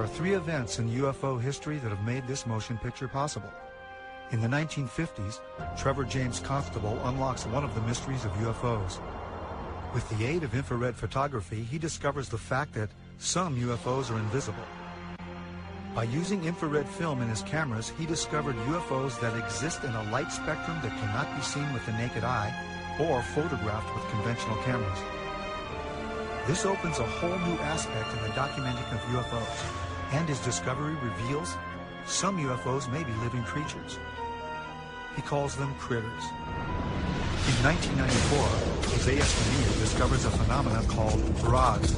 are three events in UFO history that have made this motion picture possible. In the 1950s, Trevor James Constable unlocks one of the mysteries of UFOs. With the aid of infrared photography, he discovers the fact that some UFOs are invisible. By using infrared film in his cameras, he discovered UFOs that exist in a light spectrum that cannot be seen with the naked eye or photographed with conventional cameras. This opens a whole new aspect in the documenting of UFOs, and his discovery reveals some UFOs may be living creatures. He calls them critters. In 1994, Jose Escamilla discovers a phenomenon called mirages,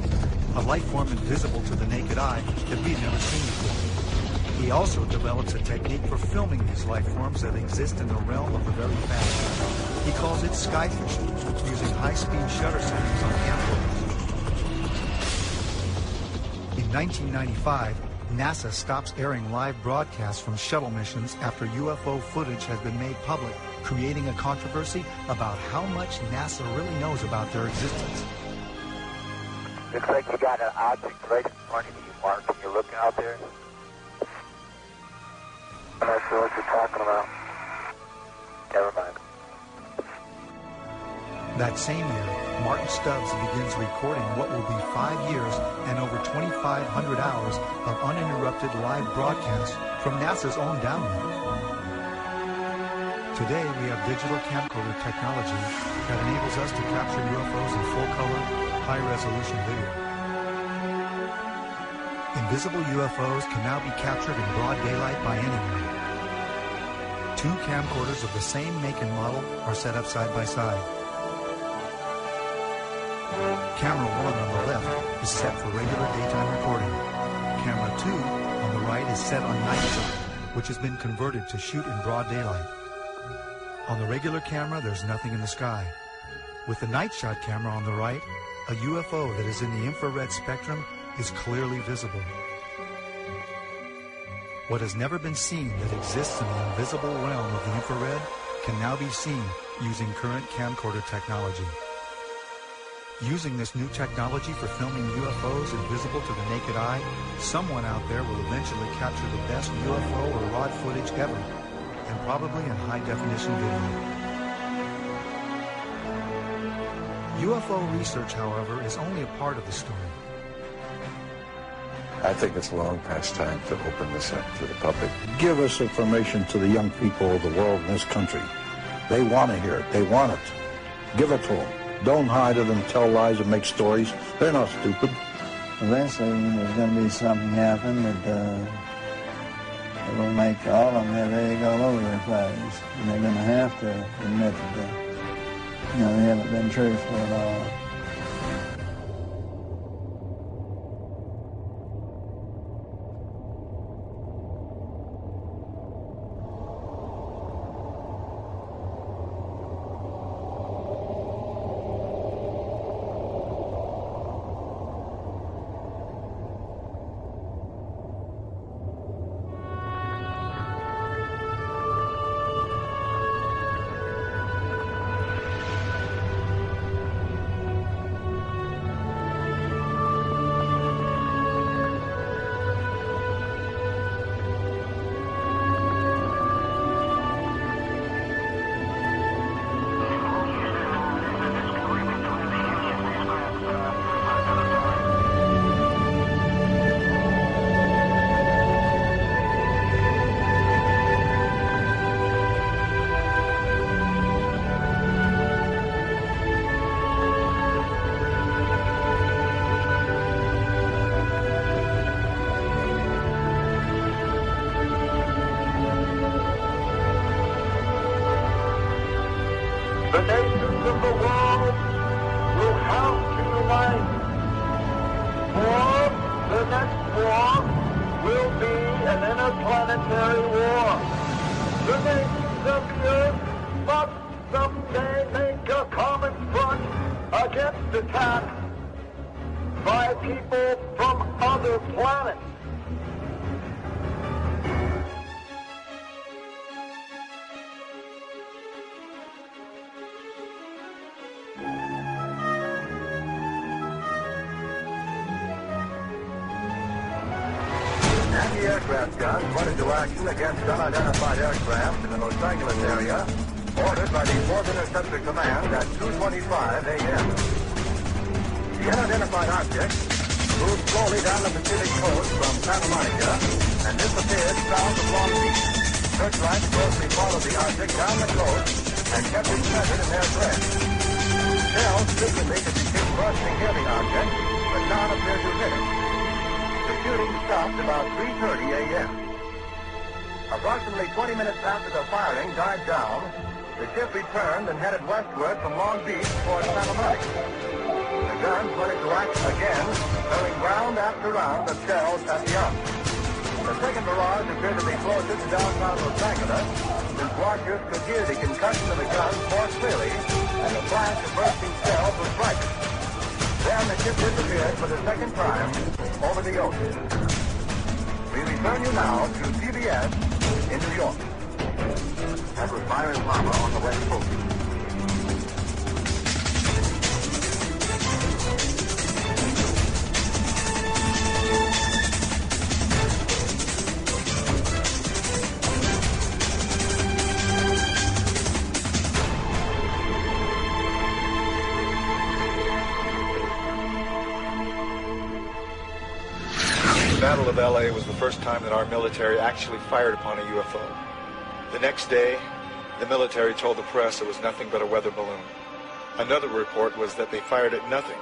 a life form invisible to the naked eye that we've never seen before. He also develops a technique for filming these life forms that exist in the realm of the very fast. He calls it skyfishing, using high-speed shutter settings on camcorders. In 1995, NASA stops airing live broadcasts from shuttle missions after UFO footage has been made public, creating a controversy about how much NASA really knows about their existence. Looks like you got an object right in front of you, Mark. Can you look out there? I'm not sure what you're talking about. Never mind. That same year, Martin Stubbs begins recording what will be 5 years and over 2,500 hours of uninterrupted live broadcasts from NASA's own download. Today, we have digital camcorder technology that enables us to capture UFOs in full-color, high-resolution video. Invisible UFOs can now be captured in broad daylight by anyone. Two camcorders of the same make and model are set up side by side. Camera 1 on the left is set for regular daytime recording. Camera 2 on the right is set on night shot, which has been converted to shoot in broad daylight. On the regular camera, there's nothing in the sky. With the night shot camera on the right, a UFO that is in the infrared spectrum is clearly visible. What has never been seen that exists in the invisible realm of the infrared can now be seen using current camcorder technology. Using this new technology for filming UFOs invisible to the naked eye, someone out there will eventually capture the best UFO or ROD footage ever, and probably in high-definition video. UFO research, however, is only a part of the story. I think it's long past time to open this up to the public. Give us information to the young people of the world in this country. They want to hear it. They want it. Give it to them. Don't hide it and tell lies and make stories. They're not stupid. Eventually, there's going to be something happen that it will make all of them have egg all over their faces. And they're going to have to admit that they haven't been truthful at all. The nations of the world will have to unite, or the next war will be an interplanetary war. The nations of the earth must someday make a common front against attack by people from other planets. aircraft guns went into action against unidentified aircraft in the Los Angeles area, ordered by the 4th Interceptor Command at 2:25 a.m. The unidentified object moved slowly down the Pacific coast from Santa Monica and disappeared south of Long Beach. Searchlights closely followed the object down the coast and kept it centered in their thread. Shells frequently detected crossing near the object, but none appeared to hit it. The shooting stopped about 3:30 a.m. Approximately 20 minutes after the firing died down, the ship returned and headed westward from Long Beach toward Santa Monica. The guns went into action again, throwing round after round of shells at the object. The second barrage appeared to be closer to downtown Los Angeles, since watchers could hear the concussion of the guns more clearly, and the flash of bursting shells was brighter. Then the ship disappeared for the second time over the ocean. We return you now to CBS in New York. That was Byron Palmer on the West Coast. The Battle of L.A. was the first time that our military actually fired upon a UFO. The next day, the military told the press it was nothing but a weather balloon. Another report was that they fired at nothing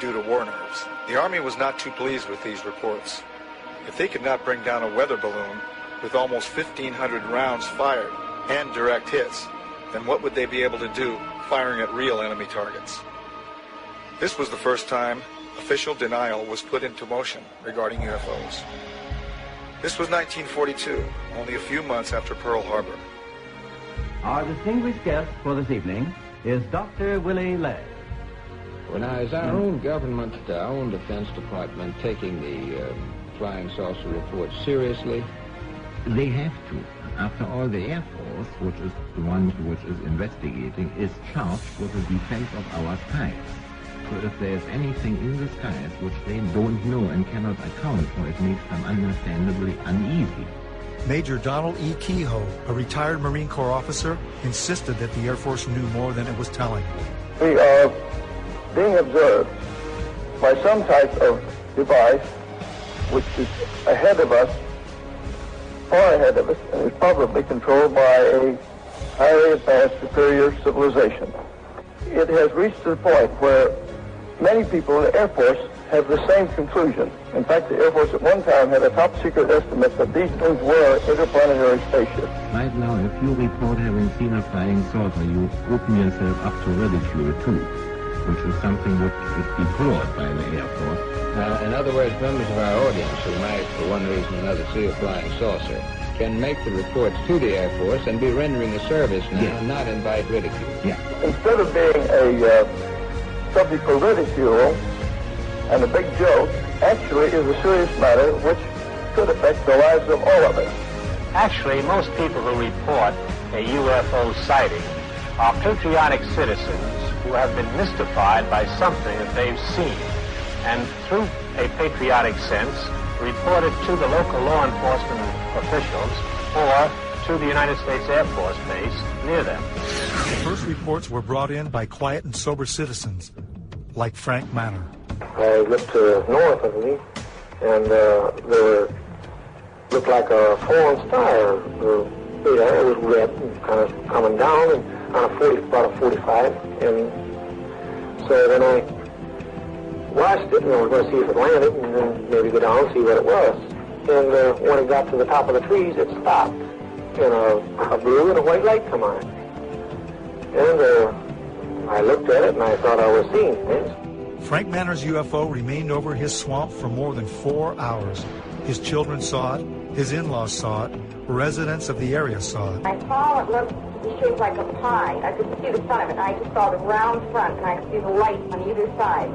due to war nerves. The Army was not too pleased with these reports. If they could not bring down a weather balloon with almost 1,500 rounds fired and direct hits, then what would they be able to do firing at real enemy targets? This was the first time official denial was put into motion regarding UFOs. This was 1942, only a few months after Pearl Harbor. Our distinguished guest for this evening is Dr. Willie Lay. Well, now, is our own government, our own Defense Department, taking the flying saucer reports seriously? They have to. After all, the Air Force, which is the one which is investigating, is charged with the defense of our skies. So if there's anything in the skies which they don't know and cannot account for, it makes them understandably uneasy. Major Donald E. Kehoe, a retired Marine Corps officer, insisted that the Air Force knew more than it was telling. We are being observed by some type of device which is ahead of us, far ahead of us, and is probably controlled by a highly advanced superior civilization. It has reached the point where many people in the Air Force have the same conclusion. In fact, the Air Force at one time had a top-secret estimate that these things were interplanetary spaceships. Right now, if you report having seen a flying saucer, you open yourself up to ridicule too, which is something which is deplored by the Air Force. In other words, members of our audience who might, for one reason or another, see a flying saucer can make the reports to the Air Force and be rendering a service now, and not invite ridicule. Yeah. Instead of being a subject for ridicule and a big joke, actually is a serious matter which could affect the lives of all of us. Actually, most people who report a UFO sighting are patriotic citizens who have been mystified by something that they've seen, and through a patriotic sense, report it to the local law enforcement officials or to the United States Air Force base near them. The first reports were brought in by quiet and sober citizens, like Frank Manor. I looked north of me, and there looked like a fallen star. The air was red and kind of coming down, and on about a 45. And so then I watched it, and I was going to see if it landed, and then maybe go down and see what it was. And when it got to the top of the trees, it stopped, and a blue and a white light come on. And I looked at it, and I thought I was seeing things. Frank Manor's UFO remained over his swamp for more than 4 hours. His children saw it, his in-laws saw it, residents of the area saw it. I saw it looked shaped like a pie. I couldn't see the front of it. I just saw the round front, and I could see the light on either side.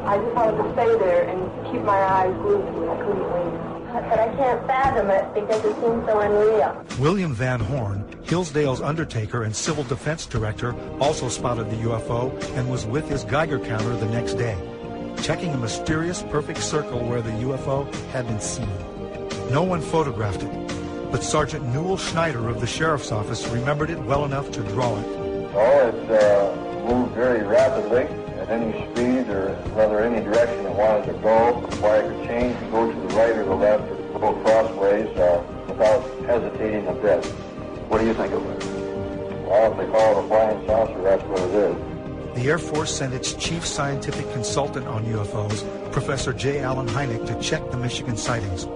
I just wanted to stay there and keep my eyes glued to it. I couldn't leave. But I can't fathom it because it seems so unreal. William Van Horn, Hillsdale's undertaker and civil defense director, also spotted the UFO and was with his Geiger counter the next day, checking a mysterious perfect circle where the UFO had been seen. No one photographed it, but Sergeant Newell Schneider of the Sheriff's Office remembered it well enough to draw it. Oh, it moved very rapidly at any speed or rather any direction it wanted to go. Why it could change and go to the right or the left or go crossways without hesitating a bit. What do you think it was? Well, if they call it a flying saucer, that's what it is. The Air Force sent its chief scientific consultant on UFOs, Professor J. Allen Hynek, to check the Michigan sightings.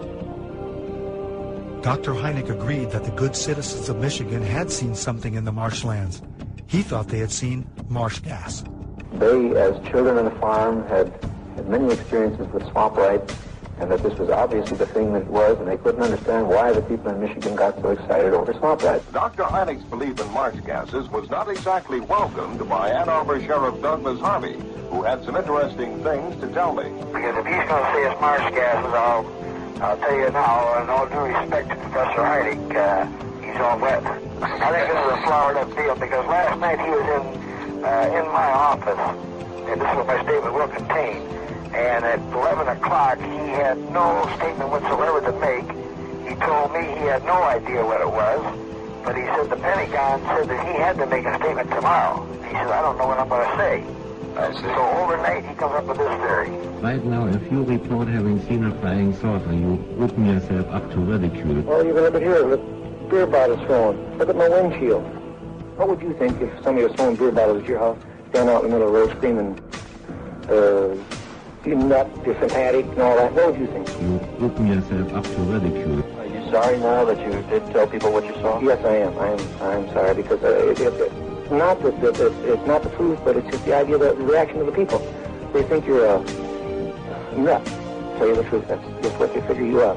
Dr. Hynek agreed that the good citizens of Michigan had seen something in the marshlands. He thought they had seen marsh gas. They, as children on the farm, had many experiences with swamp lights, and that this was obviously the thing that it was, and they couldn't understand why the people in Michigan got so excited over swamp lights. Dr. Hynek's belief in marsh gases was not exactly welcomed by Ann Arbor Sheriff Douglas Harvey, who had some interesting things to tell me. Because if he's going to say it's marsh gases, I'll tell you now, in all due respect to Professor Hynek, he's all wet. I think this is a flowered-up deal, because last night he was in my office, and this is what my statement will contain. And at 11 o'clock, he had no statement whatsoever to make. He told me he had no idea what it was, but he said the Pentagon said that he had to make a statement tomorrow. He said, I don't know what I'm going to say. So overnight, he comes up with this theory. Right now, if you report having seen a flying saucer, you open yourself up to ridicule. Well, you can look at here, look, beer bottles thrown. Look at my windshield. What would you think if somebody was throwing beer bottles at your house, standing out in the middle of the road screaming, you nut, you're fanatic, and all that? What would you think? You open yourself up to ridicule. Are you sorry now that you did tell people what you saw? Yes, I am. I'm sorry, because it's not that it's not the truth, but it's just the idea, the reaction of the people. They think you're a nut. To tell you the truth, that's just what they figure you are.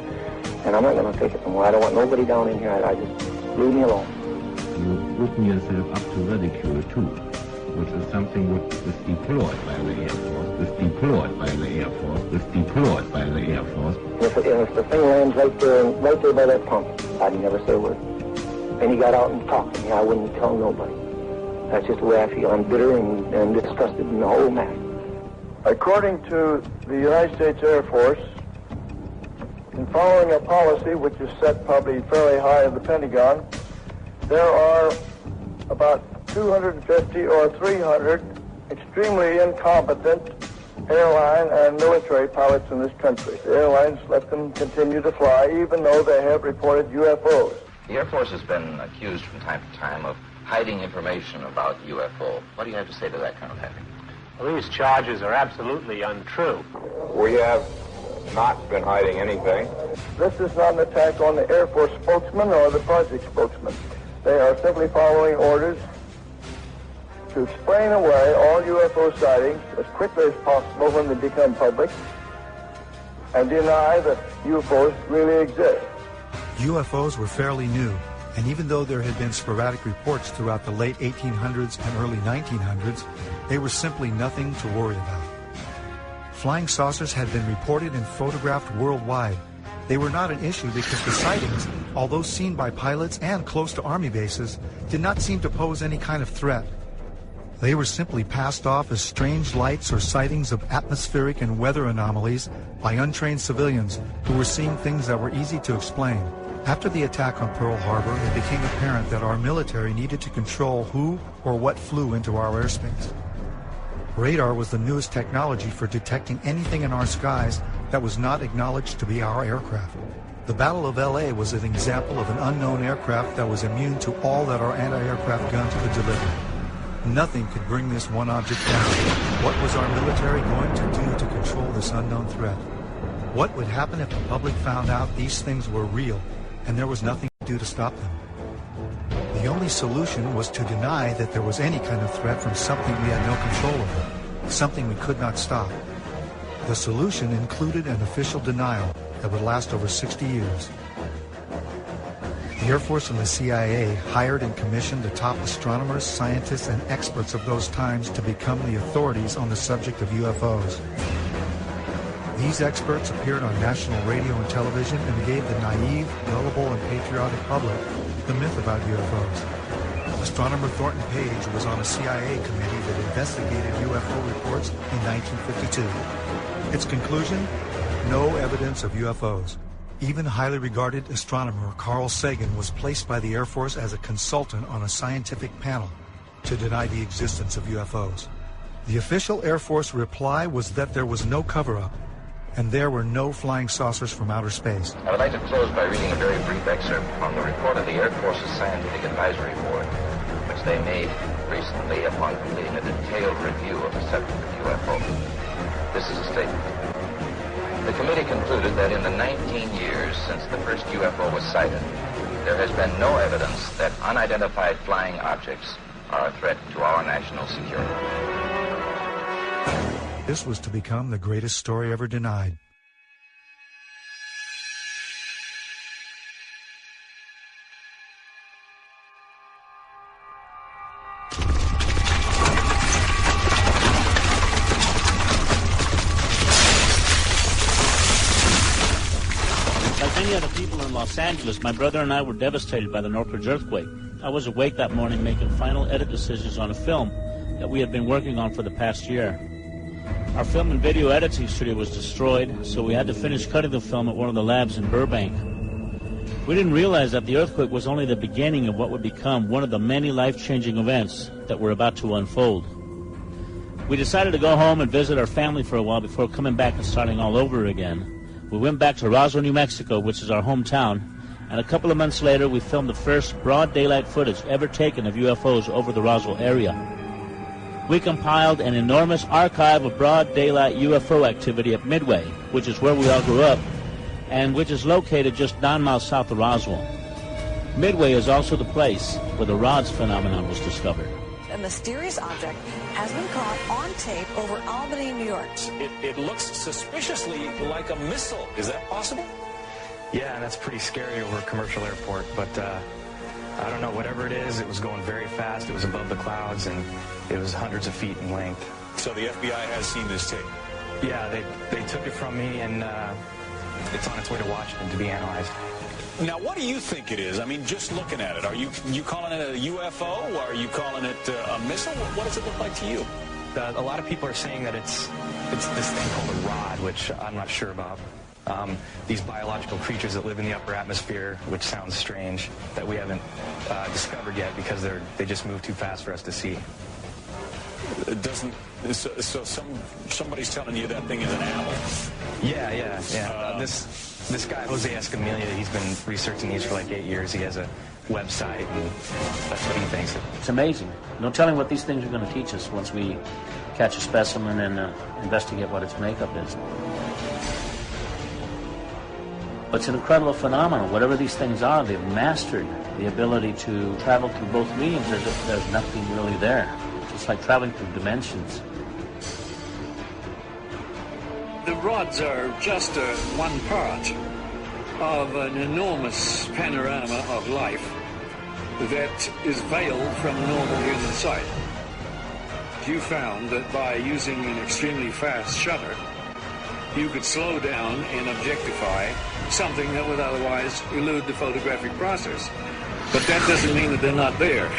And I'm not going to take it no more. I don't want nobody down in here. I just leave me alone. You open yourself up to ridicule too, which is something which is deplored by the Air Force, is deplored by the Air Force, is deplored by the Air Force. If the thing lands right there by that pump, I'd never say a word. And he got out and talked to me. I wouldn't tell nobody. That's just the way I feel. I'm bitter and disgusted in the whole matter. According to the United States Air Force, in following a policy which is set probably fairly high in the Pentagon, there are about 250 or 300 extremely incompetent airline and military pilots in this country. The airlines let them continue to fly even though they have reported UFOs. The Air Force has been accused from time to time of hiding information about UFO. What do you have to say to that, Colonel Henry? Well, these charges are absolutely untrue. We have not been hiding anything. This is not an attack on the Air Force spokesman or the project spokesman. They are simply following orders to explain away all UFO sightings as quickly as possible when they become public and deny that UFOs really exist. UFOs were fairly new, and even though there had been sporadic reports throughout the late 1800s and early 1900s, they were simply nothing to worry about. Flying saucers had been reported and photographed worldwide. They were not an issue because the sightings, although seen by pilots and close to Army bases, did not seem to pose any kind of threat. They were simply passed off as strange lights or sightings of atmospheric and weather anomalies by untrained civilians who were seeing things that were easy to explain. After the attack on Pearl Harbor, it became apparent that our military needed to control who or what flew into our airspace. Radar was the newest technology for detecting anything in our skies that was not acknowledged to be our aircraft. The Battle of LA was an example of an unknown aircraft that was immune to all that our anti-aircraft guns could deliver. Nothing could bring this one object down. What was our military going to do to control this unknown threat? What would happen if the public found out these things were real and there was nothing to do to stop them? The only solution was to deny that there was any kind of threat from something we had no control over, something we could not stop. The solution included an official denial that would last over 60 years. The Air Force and the CIA hired and commissioned the top astronomers, scientists, and experts of those times to become the authorities on the subject of UFOs. These experts appeared on national radio and television and gave the naive, gullible, and patriotic public the myth about UFOs. Astronomer Thornton Page was on a CIA committee that investigated UFO reports in 1952. Its conclusion? No evidence of UFOs. Even highly regarded astronomer Carl Sagan was placed by the Air Force as a consultant on a scientific panel to deny the existence of UFOs. The official Air Force reply was that there was no cover-up, and there were no flying saucers from outer space. I would like to close by reading a very brief excerpt from the report of the Air Force's Scientific Advisory Board, which they made recently upon completing a detailed review of the subject of UFO. This is a statement. The committee concluded that in the 19 years since the first UFO was sighted, there has been no evidence that unidentified flying objects are a threat to our national security. This was to become the greatest story ever denied. Like many other people in Los Angeles, my brother and I were devastated by the Northridge earthquake. I was awake that morning making final edit decisions on a film that we had been working on for the past year. Our film and video editing studio was destroyed, so we had to finish cutting the film at one of the labs in Burbank. We didn't realize that the earthquake was only the beginning of what would become one of the many life-changing events that were about to unfold. We decided to go home and visit our family for a while before coming back and starting all over again. We went back to Roswell, New Mexico, which is our hometown, and a couple of months later we filmed the first broad daylight footage ever taken of UFOs over the Roswell area. We compiled an enormous archive of broad daylight UFO activity at Midway, which is where we all grew up, and which is located just 9 miles south of Roswell. Midway is also the place where the rods phenomenon was discovered. A mysterious object has been caught on tape over Albany, New York. It looks suspiciously like a missile. Is that possible? Yeah, and that's pretty scary over a commercial airport, but I don't know, whatever it is, it was going very fast, it was above the clouds, and it was hundreds of feet in length. So the FBI has seen this tape? Yeah, they took it from me, and it's on its way to Washington to be analyzed. Now, what do you think it is? I mean, just looking at it, are you calling it a UFO, or are you calling it a missile? What does it look like to you? A lot of people are saying that it's this thing called a rod, which I'm not sure about. These biological creatures that live in the upper atmosphere, which sounds strange, that we haven't discovered yet because they just move too fast for us to see. It doesn't. So somebody's telling you that thing is an owl. Yeah. This guy Jose Escamilla, he's been researching these for like 8 years. He has a website, and that's what he thinks. It's amazing. No telling what these things are going to teach us once we catch a specimen and investigate what its makeup is. It's an incredible phenomenon. Whatever these things are, they've mastered the ability to travel through both mediums as if there's nothing really there. It's like traveling through dimensions. The rods are just one part of an enormous panorama of life that is veiled from normal human sight. You found that by using an extremely fast shutter, you could slow down and objectify something that would otherwise elude the photographic process. But that doesn't mean that they're not there.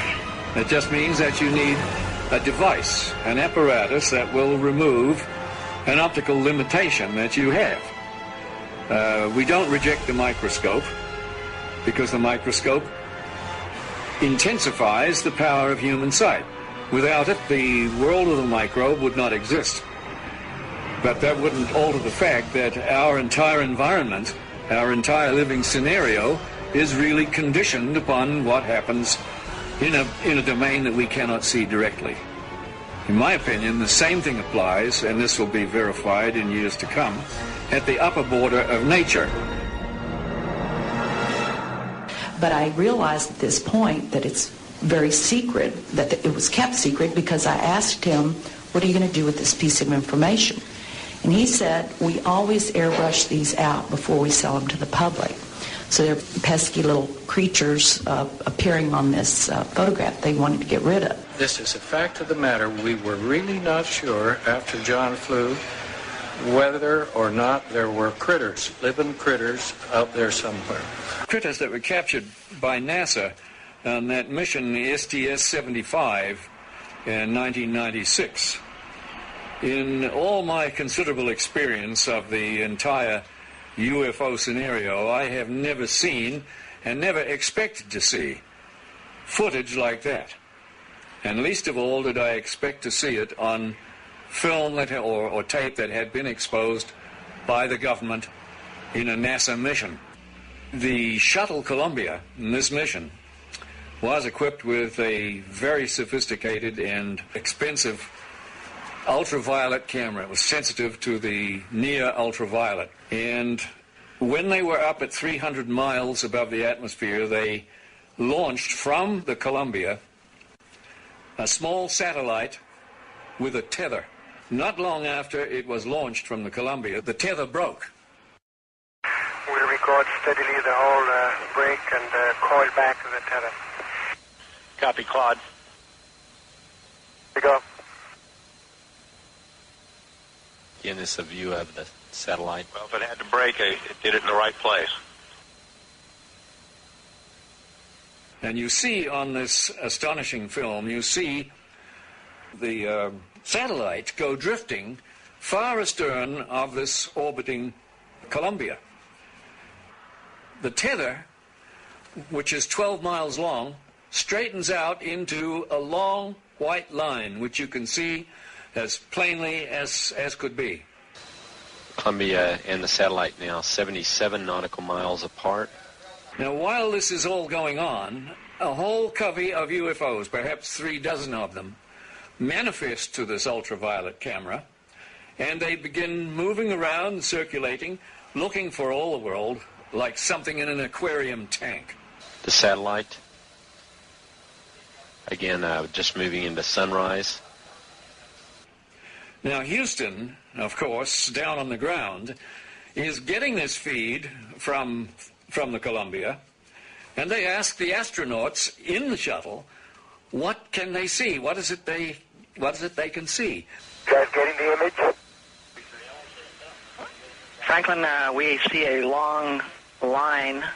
It just means that you need a device, an apparatus that will remove an optical limitation that you have. We don't reject the microscope because the microscope intensifies the power of human sight. Without it, the world of the microbe would not exist. But that wouldn't alter the fact that our entire environment, our entire living scenario, is really conditioned upon what happens in a domain that we cannot see directly. In my opinion, the same thing applies, and this will be verified in years to come, at the upper border of nature. But I realized at this point that it's very secret, that it was kept secret, because I asked him, what are you going to do with this piece of information? And he said, we always airbrush these out before we sell them to the public. So they're pesky little creatures appearing on this photograph they wanted to get rid of. This is a fact of the matter. We were really not sure after John flew whether or not there were critters, living critters out there somewhere. Critters that were captured by NASA on that mission, the STS-75, in 1996. In all my considerable experience of the entire UFO scenario, I have never seen and never expected to see footage like that. And least of all did I expect to see it on film that, or tape that had been exposed by the government in a NASA mission. The shuttle Columbia in this mission was equipped with a very sophisticated and expensive ultraviolet camera. It was sensitive to the near ultraviolet. And when they were up at 300 miles above the atmosphere, they launched from the Columbia a small satellite with a tether. Not long after it was launched from the Columbia, the tether broke. We'll record steadily the whole break and coil back to the tether. Copy, Claude. Here we go. Again, this is a view of the satellite. Well, if it had to break, it did it in the right place. And you see on this astonishing film, you see the satellite go drifting far astern of this orbiting Columbia. The tether, which is 12 miles long, straightens out into a long white line, which you can see as plainly as could be. Columbia and the satellite now 77 nautical miles apart. Now, while this is all going on, a whole covey of UFOs, perhaps 36 of them, manifest to this ultraviolet camera, and they begin moving around, circulating, looking for all the world like something in an aquarium tank. The satellite, again, just moving into sunrise. Now, Houston, of course, down on the ground, is getting this feed from the Columbia, and they ask the astronauts in the shuttle, what can they see? What is it they can see? You guys getting the image? Franklin, we see a long line, a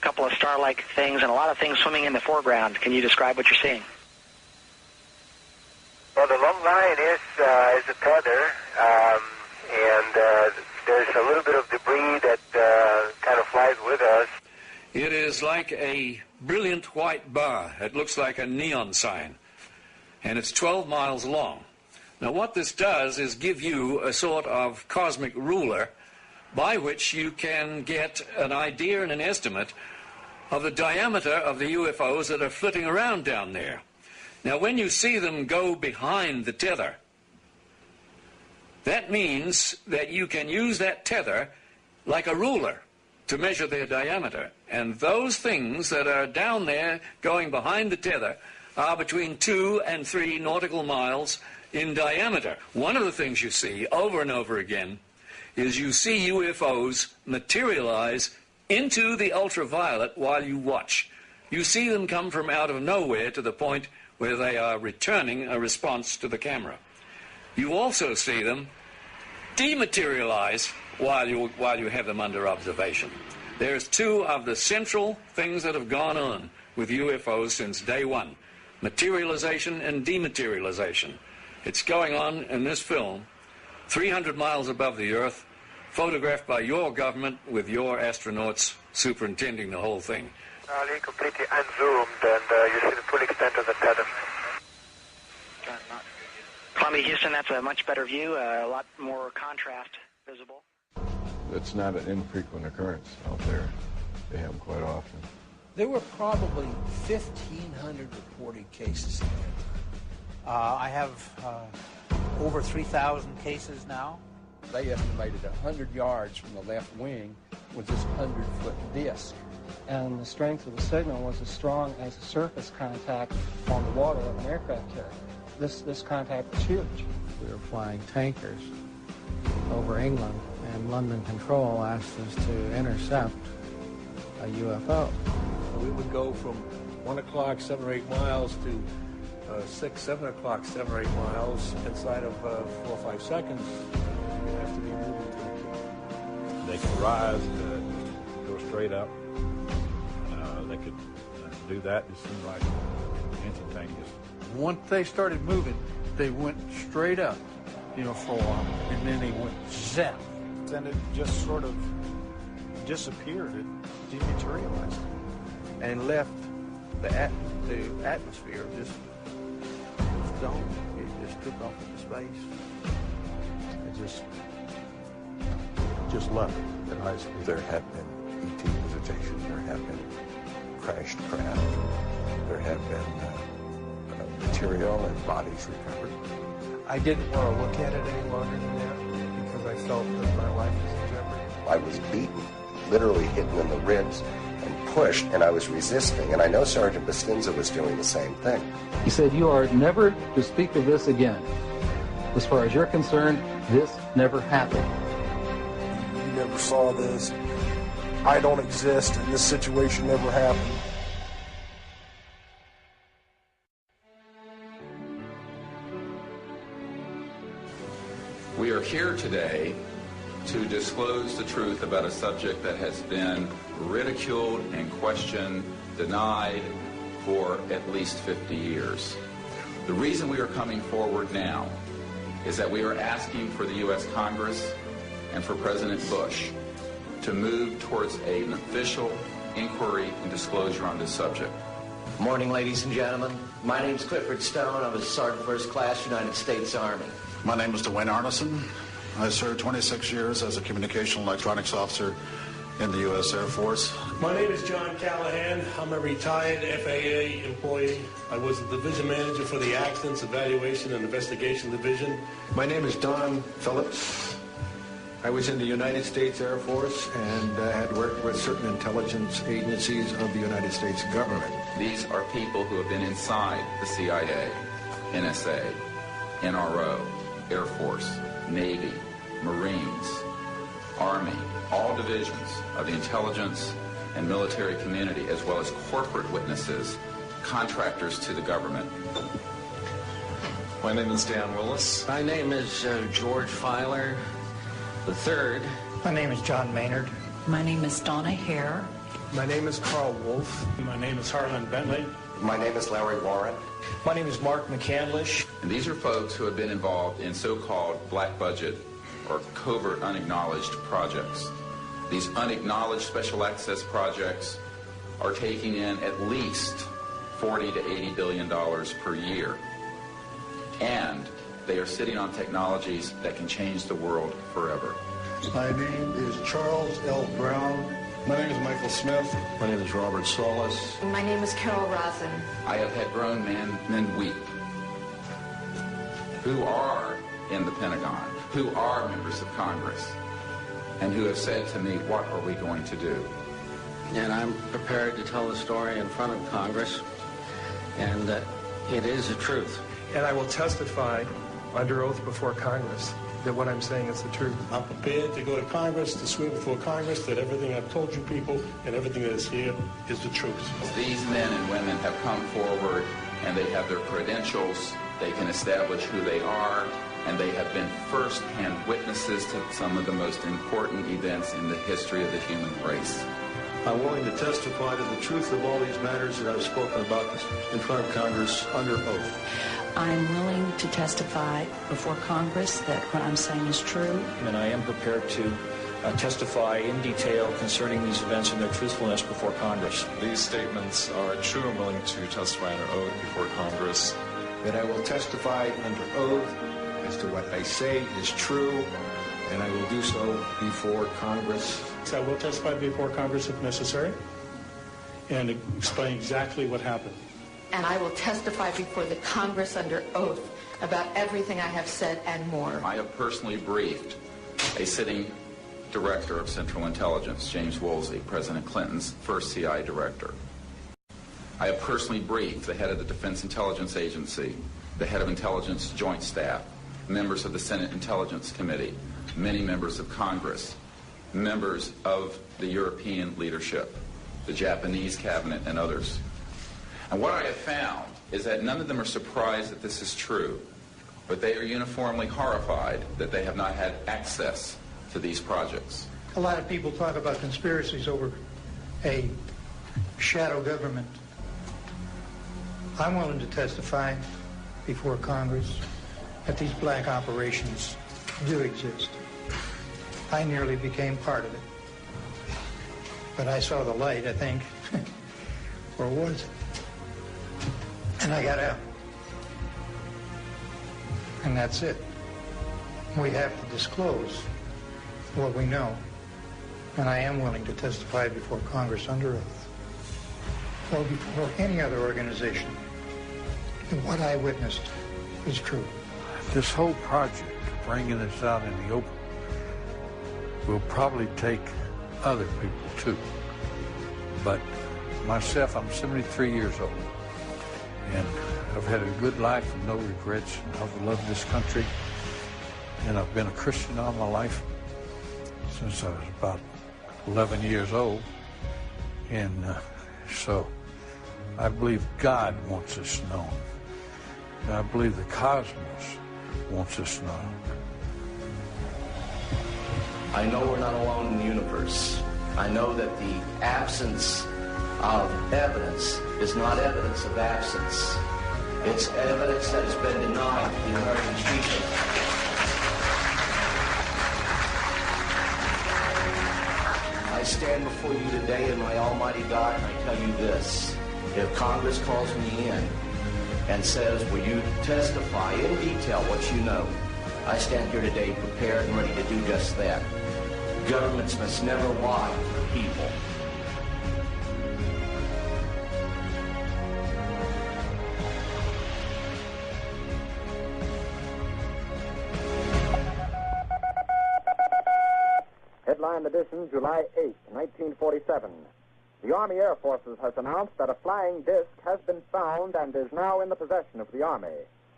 couple of star-like things, and a lot of things swimming in the foreground. Can you describe what you're seeing? Well, the long line is a tether, and there's a little bit of debris that kind of flies with us. It is like a brilliant white bar. It looks like a neon sign, and it's 12 miles long. Now, what this does is give you a sort of cosmic ruler by which you can get an idea and an estimate of the diameter of the UFOs that are flitting around down there. Now, when you see them go behind the tether, that means that you can use that tether like a ruler to measure their diameter. And those things that are down there going behind the tether are between 2 and 3 nautical miles in diameter. One of the things you see over and over again is you see UFOs materialize into the ultraviolet while you watch. You see them come from out of nowhere to the point where they are returning a response to the camera. You also see them dematerialize while you have them under observation. There's 2 of the central things that have gone on with UFOs since day one: materialization and dematerialization. It's going on in this film, 300 miles above the Earth, photographed by your government with your astronauts superintending the whole thing. Ali, completely unzoomed, and you see the full extent of the tether. Columbia, Houston, that's a much better view, a lot more contrast visible. It's not an infrequent occurrence out there. They happen quite often. There were probably 1,500 reported cases. I have over 3,000 cases now. They estimated 100 yards from the left wing was this 100-foot disc. And the strength of the signal was as strong as the surface contact on the water of an aircraft carrier. This contact was huge. We were flying tankers over England, and London Control asked us to intercept a UFO. We would go from 1 o'clock, 7 or 8 miles to 6, 7 o'clock, 7 or 8 miles inside of 4 or 5 seconds. We have to be moving. They could rise, go straight up. They could do that. It seemed like instantaneous. Once they started moving, they went straight up, for a while, and then they went zap. Then it just sort of disappeared. It dematerialized and left the atmosphere just gone. It just took off into space. It just left at high speed. There have been ET visitations. There have been crashed craft. There have been material and bodies recovered. I didn't want to look at it any longer than that because I felt that my life was in jeopardy. I was beaten, literally hidden in the ribs and pushed, and I was resisting. And I know Sergeant Bustinza was doing the same thing. He said, "You are never to speak of this again. As far as you're concerned, this never happened." You never saw this. I don't exist, and this situation never happened. We are here today to disclose the truth about a subject that has been ridiculed and questioned, denied for at least 50 years. The reason we are coming forward now is that we are asking for the U.S. Congress and for President Bush to move towards an official inquiry and disclosure on this subject. Morning, ladies and gentlemen. My name is Clifford Stone. I'm a Sergeant First Class, United States Army. My name is Dwayne Arneson. I served 26 years as a communication electronics officer in the U.S. Air Force. My name is John Callahan. I'm a retired FAA employee. I was the division manager for the Accidents Evaluation and Investigation Division. My name is Don Phillips. I was in the United States Air Force and had worked with certain intelligence agencies of the United States government. These are people who have been inside the CIA, NSA, NRO, Air Force, Navy, Marines, Army, all divisions of the intelligence and military community, as well as corporate witnesses, contractors to the government. My name is Dan Willis. My name is George Filer III. My name is John Maynard. My name is Donna Hare. My name is Carl Wolf. My name is Harlan Bentley. My name is Larry Warren. My name is Mark McCandlish. And these are folks who have been involved in so-called black budget or covert unacknowledged projects. These unacknowledged special access projects are taking in at least $40 to $80 billion per year. And they are sitting on technologies that can change the world forever. My name is Charles L. Brown. My name is Michael Smith. My name is Robert Solis. My name is Carol Rosen. I have had grown men weep who are in the Pentagon, who are members of Congress, and who have said to me, what are we going to do? And I'm prepared to tell the story in front of Congress, and it is the truth. And I will testify under oath before Congress that what I'm saying is the truth. I'm prepared to go to Congress, to swear before Congress that everything I've told you people and everything that is here is the truth. These men and women have come forward and they have their credentials, they can establish who they are, and they have been first-hand witnesses to some of the most important events in the history of the human race. I'm willing to testify to the truth of all these matters that I've spoken about in front of Congress under oath. I'm willing to testify before Congress that what I'm saying is true. And I am prepared to testify in detail concerning these events and their truthfulness before Congress. These statements are true and willing to testify under oath before Congress. That I will testify under oath as to what I say is true, and I will do so before Congress. So I will testify before Congress if necessary and explain exactly what happened. And I will testify before the Congress under oath about everything I have said and more. I have personally briefed a sitting director of Central Intelligence, James Woolsey, President Clinton's first CIA director. I have personally briefed the head of the Defense Intelligence Agency, the head of Intelligence Joint Staff, members of the Senate Intelligence Committee, many members of Congress, members of the European leadership, the Japanese cabinet, and others. And what I have found is that none of them are surprised that this is true, but they are uniformly horrified that they have not had access to these projects. A lot of people talk about conspiracies over a shadow government. I'm willing to testify before Congress that these black operations do exist. I nearly became part of it. But I saw the light, I think, or was it? And I got out. And that's it. We have to disclose what we know. And I am willing to testify before Congress under oath, or before any other organization, that what I witnessed is true. This whole project, bringing this out in the open, will probably take other people too. But myself, I'm 73 years old, and I've had a good life and no regrets. I've loved this country, and I've been a Christian all my life since I was about 11 years old. And so I believe God wants us known. And I believe the cosmos wants us known. I know we're not alone in the universe. I know that the absence of evidence is not evidence of absence. It's evidence that has been denied to the American people. I stand before you today in my almighty God, and I tell you this. If Congress calls me in and says, will you testify in detail what you know, I stand here today prepared and ready to do just that. Governments must never lie to the people. Headline edition, July 8, 1947. The Army Air Forces has announced that a flying disc has been found and is now in the possession of the Army.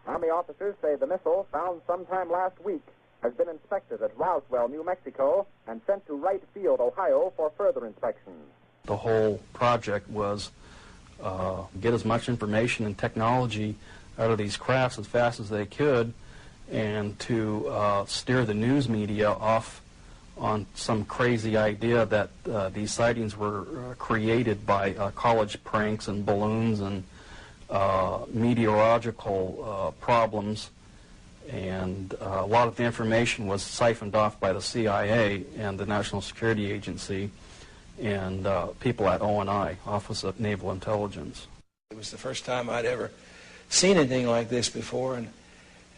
Army officers say the missile, found sometime last week, has been inspected at Roswell, New Mexico, and sent to Wright Field, Ohio, for further inspection. The whole project was get as much information and technology out of these crafts as fast as they could, and to steer the news media off on some crazy idea that these sightings were created by college pranks and balloons and meteorological problems. And a lot of the information was siphoned off by the CIA and the National Security Agency and people at ONI, Office of Naval Intelligence. It was the first time I'd ever seen anything like this before,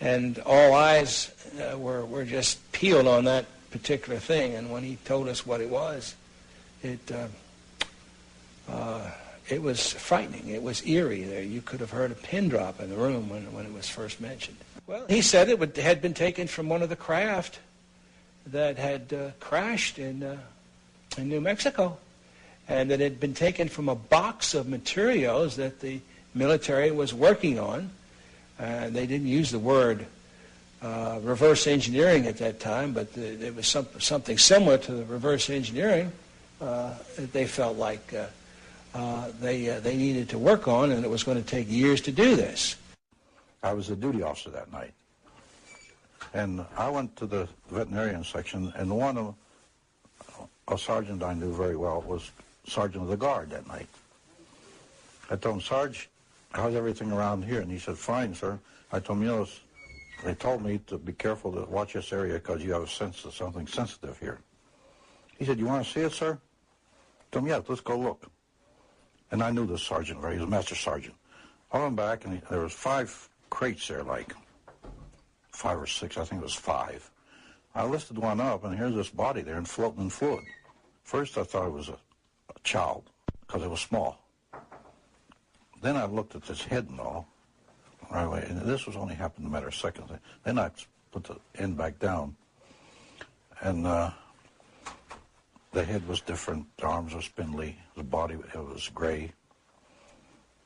and all eyes were just peeled on that particular thing. And when he told us what it was, it was frightening. It was eerie. There, you could have heard a pin drop in the room when it was first mentioned. Well, he said it had been taken from one of the craft that had crashed in New Mexico, and that it had been taken from a box of materials that the military was working on. They didn't use the word reverse engineering at that time, but it was something similar to the reverse engineering that they felt like they needed to work on, and it was going to take years to do this. I was a duty officer that night, and I went to the veterinarian section, and a sergeant I knew very well was sergeant of the guard that night. I told him, Sarge, how's everything around here? And he said, fine, sir. I told him, you know, they told me to be careful to watch this area because you have a sense of something sensitive here. He said, you want to see it, sir? I told him, yeah, let's go look. And I knew this sergeant very, he was a master sergeant. I went back, and there was 5 crates there, like 5 or 6, I think it was 5. I lifted one up, and here's this body there and floating in fluid. First, I thought it was a child because it was small. Then I looked at this head and all, right away, and this was only happened in a matter of seconds. Then I put the end back down, and the head was different, the arms were spindly, the body it was gray.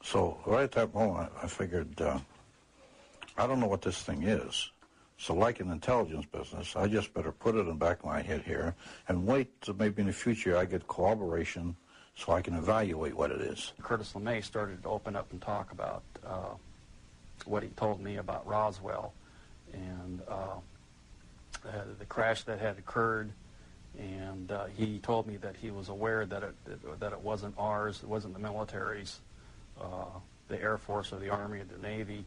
So right at that moment, I figured, I don't know what this thing is. So like in the intelligence business, I just better put it in the back of my head here and wait till maybe in the future I get corroboration so I can evaluate what it is. Curtis LeMay started to open up and talk about what he told me about Roswell and the crash that had occurred, and he told me that he was aware that it wasn't ours, it wasn't the military's, the Air Force or the Army or the Navy,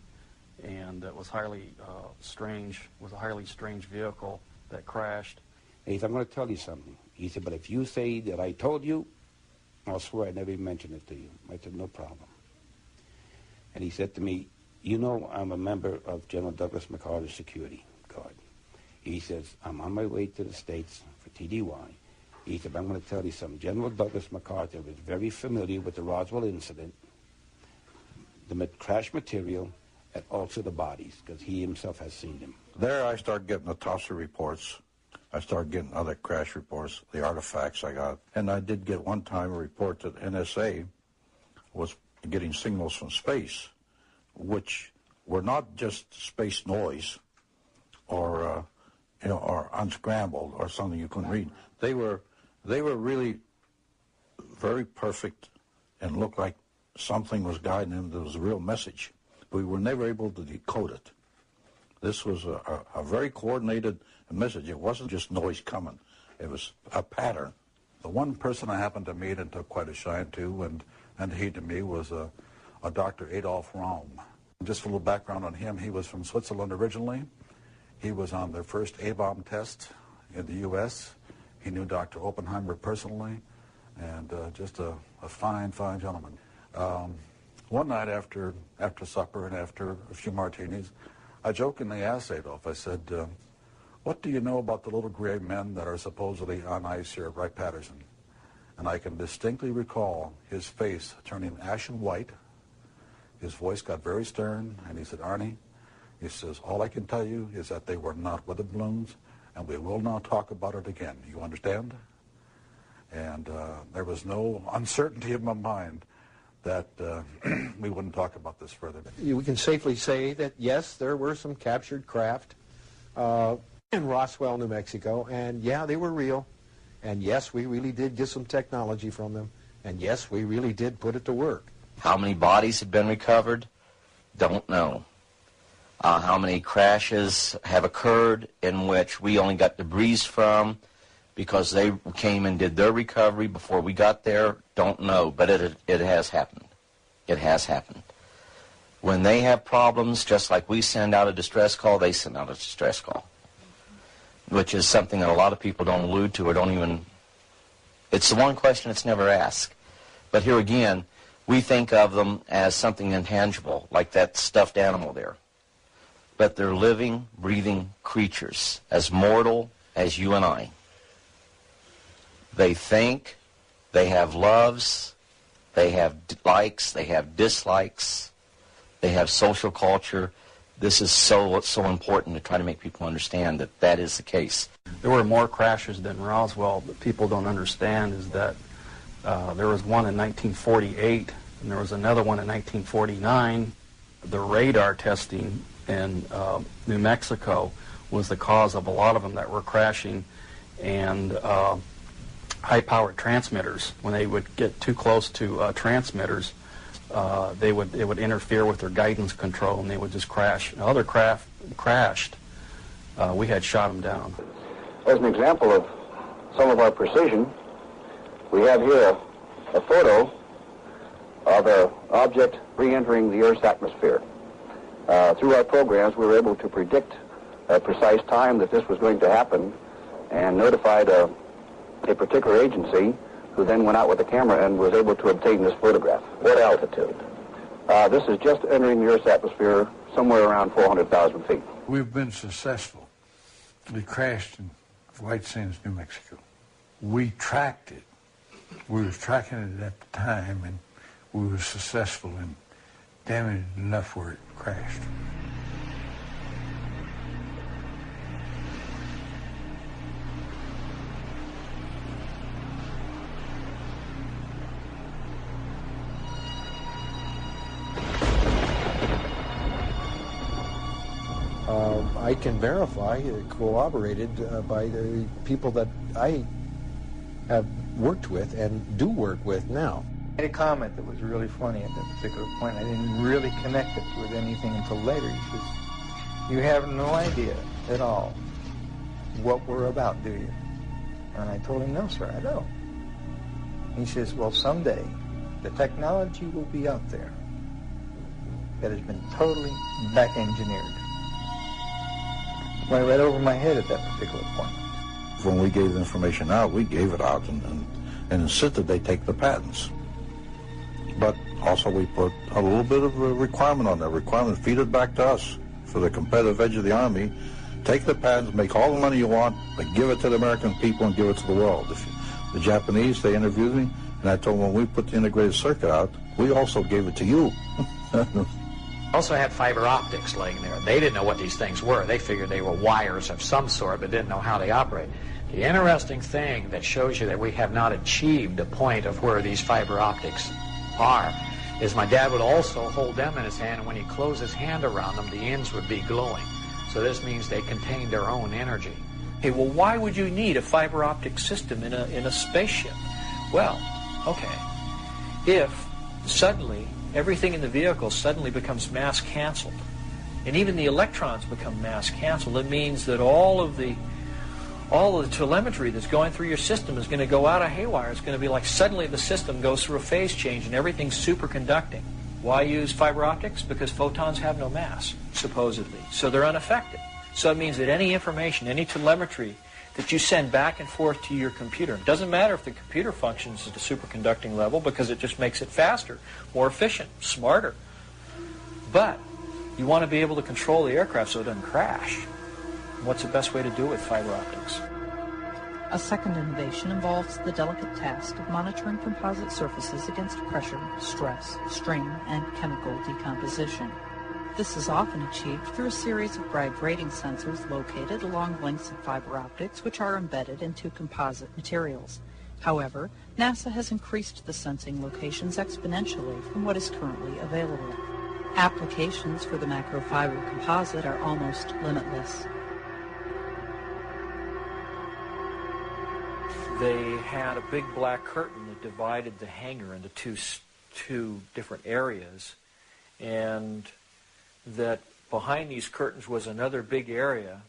and it was highly strange. It was a highly strange vehicle that crashed. He said, I'm going to tell you something. He said, but if you say that I told you, I'll swear I never even mentioned it to you. I said, no problem. And he said to me, you know, I'm a member of General Douglas MacArthur's security guard. He says, I'm on my way to the States for TDY. He said, I'm going to tell you something. General Douglas MacArthur was very familiar with the Roswell incident, the crash material, and also the bodies, because he himself has seen them. There I started getting the Tosser reports. I started getting other crash reports, the artifacts I got. And I did get one time a report that NSA was getting signals from space, which were not just space noise or, or unscrambled or something you couldn't read. They were really very perfect and looked like something was guiding them. There was a real message. We were never able to decode it. This was a very coordinated message. It wasn't just noise coming. It was a pattern. The one person I happened to meet and took quite a shine to, and he to me, was a Dr. Adolf Raum. Just a little background on him. He was from Switzerland originally. He was on the first A-bomb test in the U.S. He knew Dr. Oppenheimer personally, and just a fine, fine gentleman. One night after supper and after a few martinis, I jokingly asked Adolf, I said, what do you know about the little gray men that are supposedly on ice here at Wright-Patterson? And I can distinctly recall his face turning ashen white. His voice got very stern, and he said, Arnie, he says, all I can tell you is that they were not weather balloons, and we will not talk about it again. You understand? And there was no uncertainty in my mind that we wouldn't talk about this further. We can safely say that, yes, there were some captured craft in Roswell, New Mexico, and yeah, they were real. And yes, we really did get some technology from them. And yes, we really did put it to work. How many bodies have been recovered? Don't know. How many crashes have occurred in which we only got debris from because they came and did their recovery before we got there? Don't know, but it has happened. It has happened. When they have problems, just like we send out a distress call, they send out a distress call, which is something that a lot of people don't allude to or don't even... It's the one question that's never asked. But here again, we think of them as something intangible, like that stuffed animal there. But they're living, breathing creatures, as mortal as you and I. They think, they have loves, they have likes, they have dislikes, they have social culture. This is so important to try to make people understand that that is the case. There were more crashes than Roswell, but people don't understand is that there was one in 1948, and there was another one in 1949. The radar testing in New Mexico was the cause of a lot of them that were crashing, and high-powered transmitters, when they would get too close to transmitters, it would interfere with their guidance control, and they would just crash. Other craft crashed. We had shot them down. As an example of some of our precision, we have here a photo of an object re-entering the Earth's atmosphere. Through our programs, we were able to predict a precise time that this was going to happen and notified a particular agency who then went out with a camera and was able to obtain this photograph. What altitude? This is just entering the Earth's atmosphere somewhere around 400,000 feet. We've been successful. We crashed in White Sands, New Mexico. We tracked it. We were tracking it at the time, and we were successful in damaging enough where it crashed. I can verify, corroborated by the people that I have worked with and do work with now. I made a comment that was really funny at that particular point. I didn't really connect it with anything until later. He says, "You have no idea at all what we're about, do you?" And I told him, "No, sir, I don't." He says, "Well, someday the technology will be out there that has been totally back-engineered." Went right over my head at that particular point. When we gave the information out, we gave it out, and and insisted they take the patents. But also we put a little bit of a requirement on that. Requirement, feed it back to us for the competitive edge of the Army. Take the patents, make all the money you want, but give it to the American people and give it to the world. The Japanese, they interviewed me, and I told them when we put the integrated circuit out, we also gave it to you. Also had fiber optics laying there. They didn't know what these things were. They figured they were wires of some sort, but didn't know how they operate. The interesting thing that shows you that we have not achieved a point of where these fiber optics are is my dad would also hold them in his hand, and when he closed his hand around them, the ends would be glowing. So this means they contain their own energy. Hey, well, why would you need a fiber optic system in a spaceship? Well, okay, if suddenly everything in the vehicle suddenly becomes mass canceled, and even the electrons become mass canceled, it means that all of the telemetry that's going through your system is going to go out of haywire. It's going to be like suddenly the system goes through a phase change and everything's superconducting. Why use fiber optics? Because photons have no mass, supposedly. So they're unaffected. So it means that any information, any telemetry that you send back and forth to your computer, it doesn't matter if the computer functions at a superconducting level because it just makes it faster, more efficient, smarter. But you want to be able to control the aircraft so it doesn't crash. What's the best way to do it with fiber optics? A second innovation involves the delicate task of monitoring composite surfaces against pressure, stress, strain, and chemical decomposition. This is often achieved through a series of vibrating sensors located along lengths of fiber optics which are embedded into composite materials. However, NASA has increased the sensing locations exponentially from what is currently available. Applications for the macrofiber composite are almost limitless. They had a big black curtain that divided the hangar into two different areas, and that behind these curtains was another big area,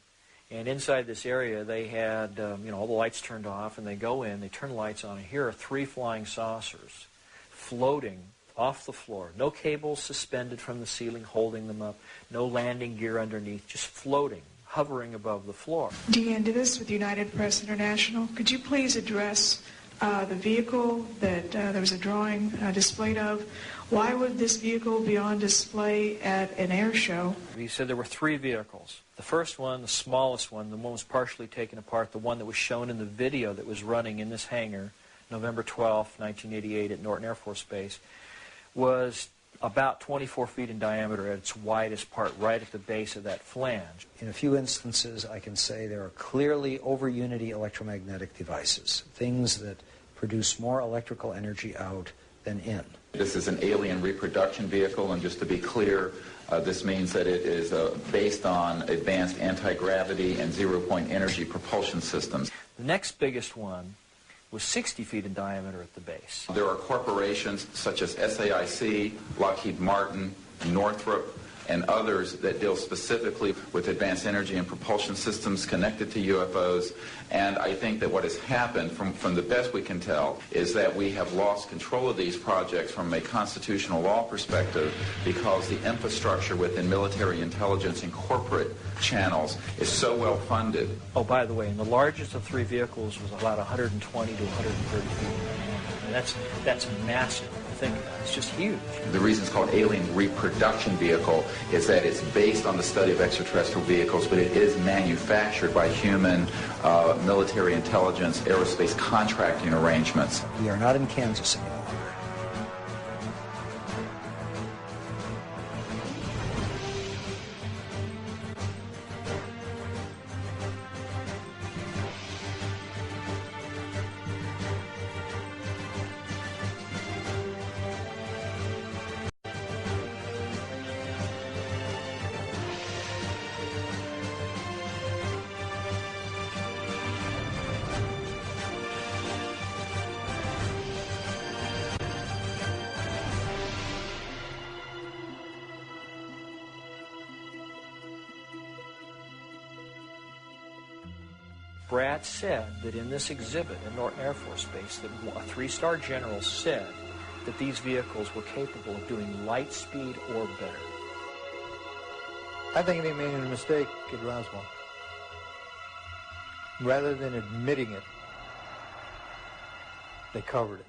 and inside this area they had all the lights turned off, and they go in, they turn the lights on, and here are 3 flying saucers floating off the floor. No cables suspended from the ceiling holding them up, no landing gear underneath, just floating, hovering above the floor. Deanne Divis with United Press International. Could you please address the vehicle that there was a drawing displayed of? Why would this vehicle be on display at an air show? He said there were 3 vehicles. The first one, the smallest one, the one was partially taken apart, the one that was shown in the video that was running in this hangar, November 12, 1988 at Norton Air Force Base, was about 24 feet in diameter at its widest part, right at the base of that flange. In a few instances, I can say there are clearly over-unity electromagnetic devices, things that produce more electrical energy out than in. This is an alien reproduction vehicle, and just to be clear, this means that it is based on advanced anti-gravity and zero-point energy propulsion systems. The next biggest one was 60 feet in diameter at the base. There are corporations such as SAIC, Lockheed Martin, Northrop, and others that deal specifically with advanced energy and propulsion systems connected to UFOs. And I think that what has happened, from the best we can tell, is that we have lost control of these projects from a constitutional law perspective because the infrastructure within military intelligence and corporate channels is so well funded. Oh, by the way, and the largest of 3 vehicles was about 120 to 130 feet. And that's massive. Think about it. It's just huge. The reason it's called alien reproduction vehicle is that it's based on the study of extraterrestrial vehicles, but it is manufactured by human military intelligence, aerospace contracting arrangements. We are not in Kansas anymore. Brad said that in this exhibit at Norton Air Force Base that a 3-star general said that these vehicles were capable of doing light speed or better. I think they made a mistake at Roswell. Rather than admitting it, They covered it.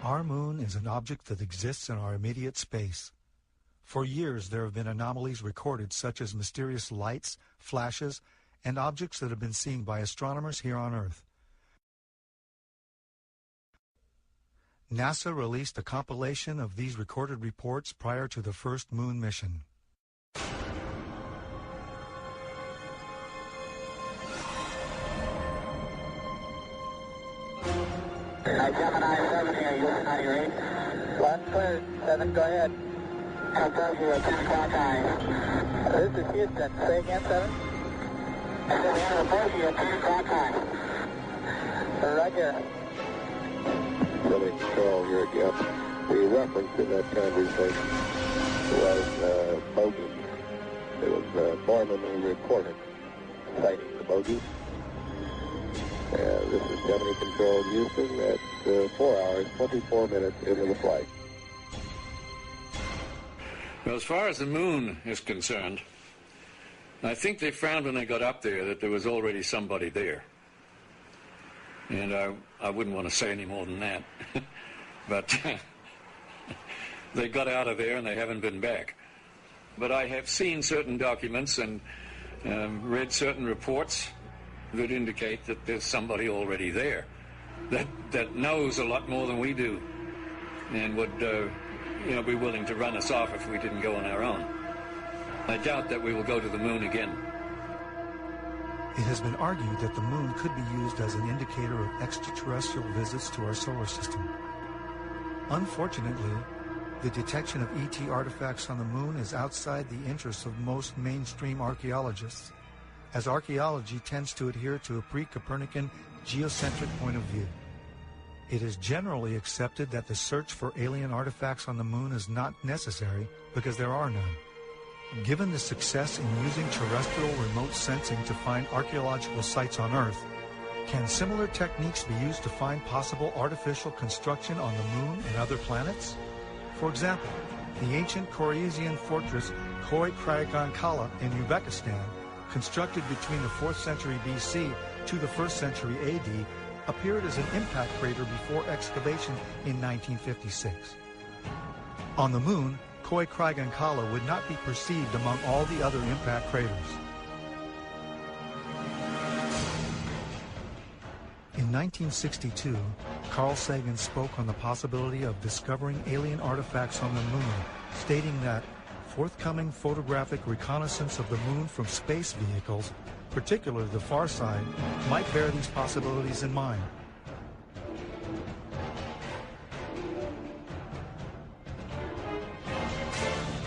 Our moon is an object that exists in our immediate space. For years, there have been anomalies recorded such as mysterious lights, flashes, and objects that have been seen by astronomers here on Earth. NASA released a compilation of these recorded reports prior to the first moon mission. Gemini 7 here, Houston, how do you read? 1 clear, 7, go ahead. Hotel 0, 10 o'clock high. This is Houston, say again, 7? I said we have a report here, 10 o'clock high. Roger. Building control here again. The reference in that conversation was bogey. It was Borman who reported sighting the bogey. This is Gemini Control Houston at 4 hours, 24 minutes into the flight. Well, as far as the moon is concerned, I think they found when they got up there that there was already somebody there. And I wouldn't want to say any more than that. But they got out of there and they haven't been back. But I have seen certain documents and read certain reports that indicate that there's somebody already there that knows a lot more than we do and would be willing to run us off if we didn't go on our own. I doubt that we will go to the moon again. It has been argued that the moon could be used as an indicator of extraterrestrial visits to our solar system. Unfortunately, the detection of ET artifacts on the moon is outside the interests of most mainstream archaeologists, as archaeology tends to adhere to a pre-Copernican geocentric point of view. It is generally accepted that the search for alien artifacts on the moon is not necessary because there are none. Given the success in using terrestrial remote sensing to find archaeological sites on Earth, can similar techniques be used to find possible artificial construction on the moon and other planets? For example, the ancient Corinthian fortress Khoi Kragankala in Uzbekistan, constructed between the 4th century BC to the 1st century AD, appeared as an impact crater before excavation in 1956. On the moon, Khoi Kragankala would not be perceived among all the other impact craters. In 1962, Carl Sagan spoke on the possibility of discovering alien artifacts on the moon, stating that forthcoming photographic reconnaissance of the moon from space vehicles, particularly the far side, might bear these possibilities in mind.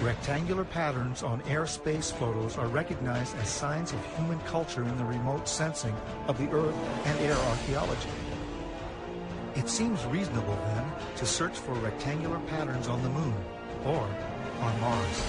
Rectangular patterns on airspace photos are recognized as signs of human culture in the remote sensing of the Earth and air archaeology. It seems reasonable, then, to search for rectangular patterns on the moon or on Mars.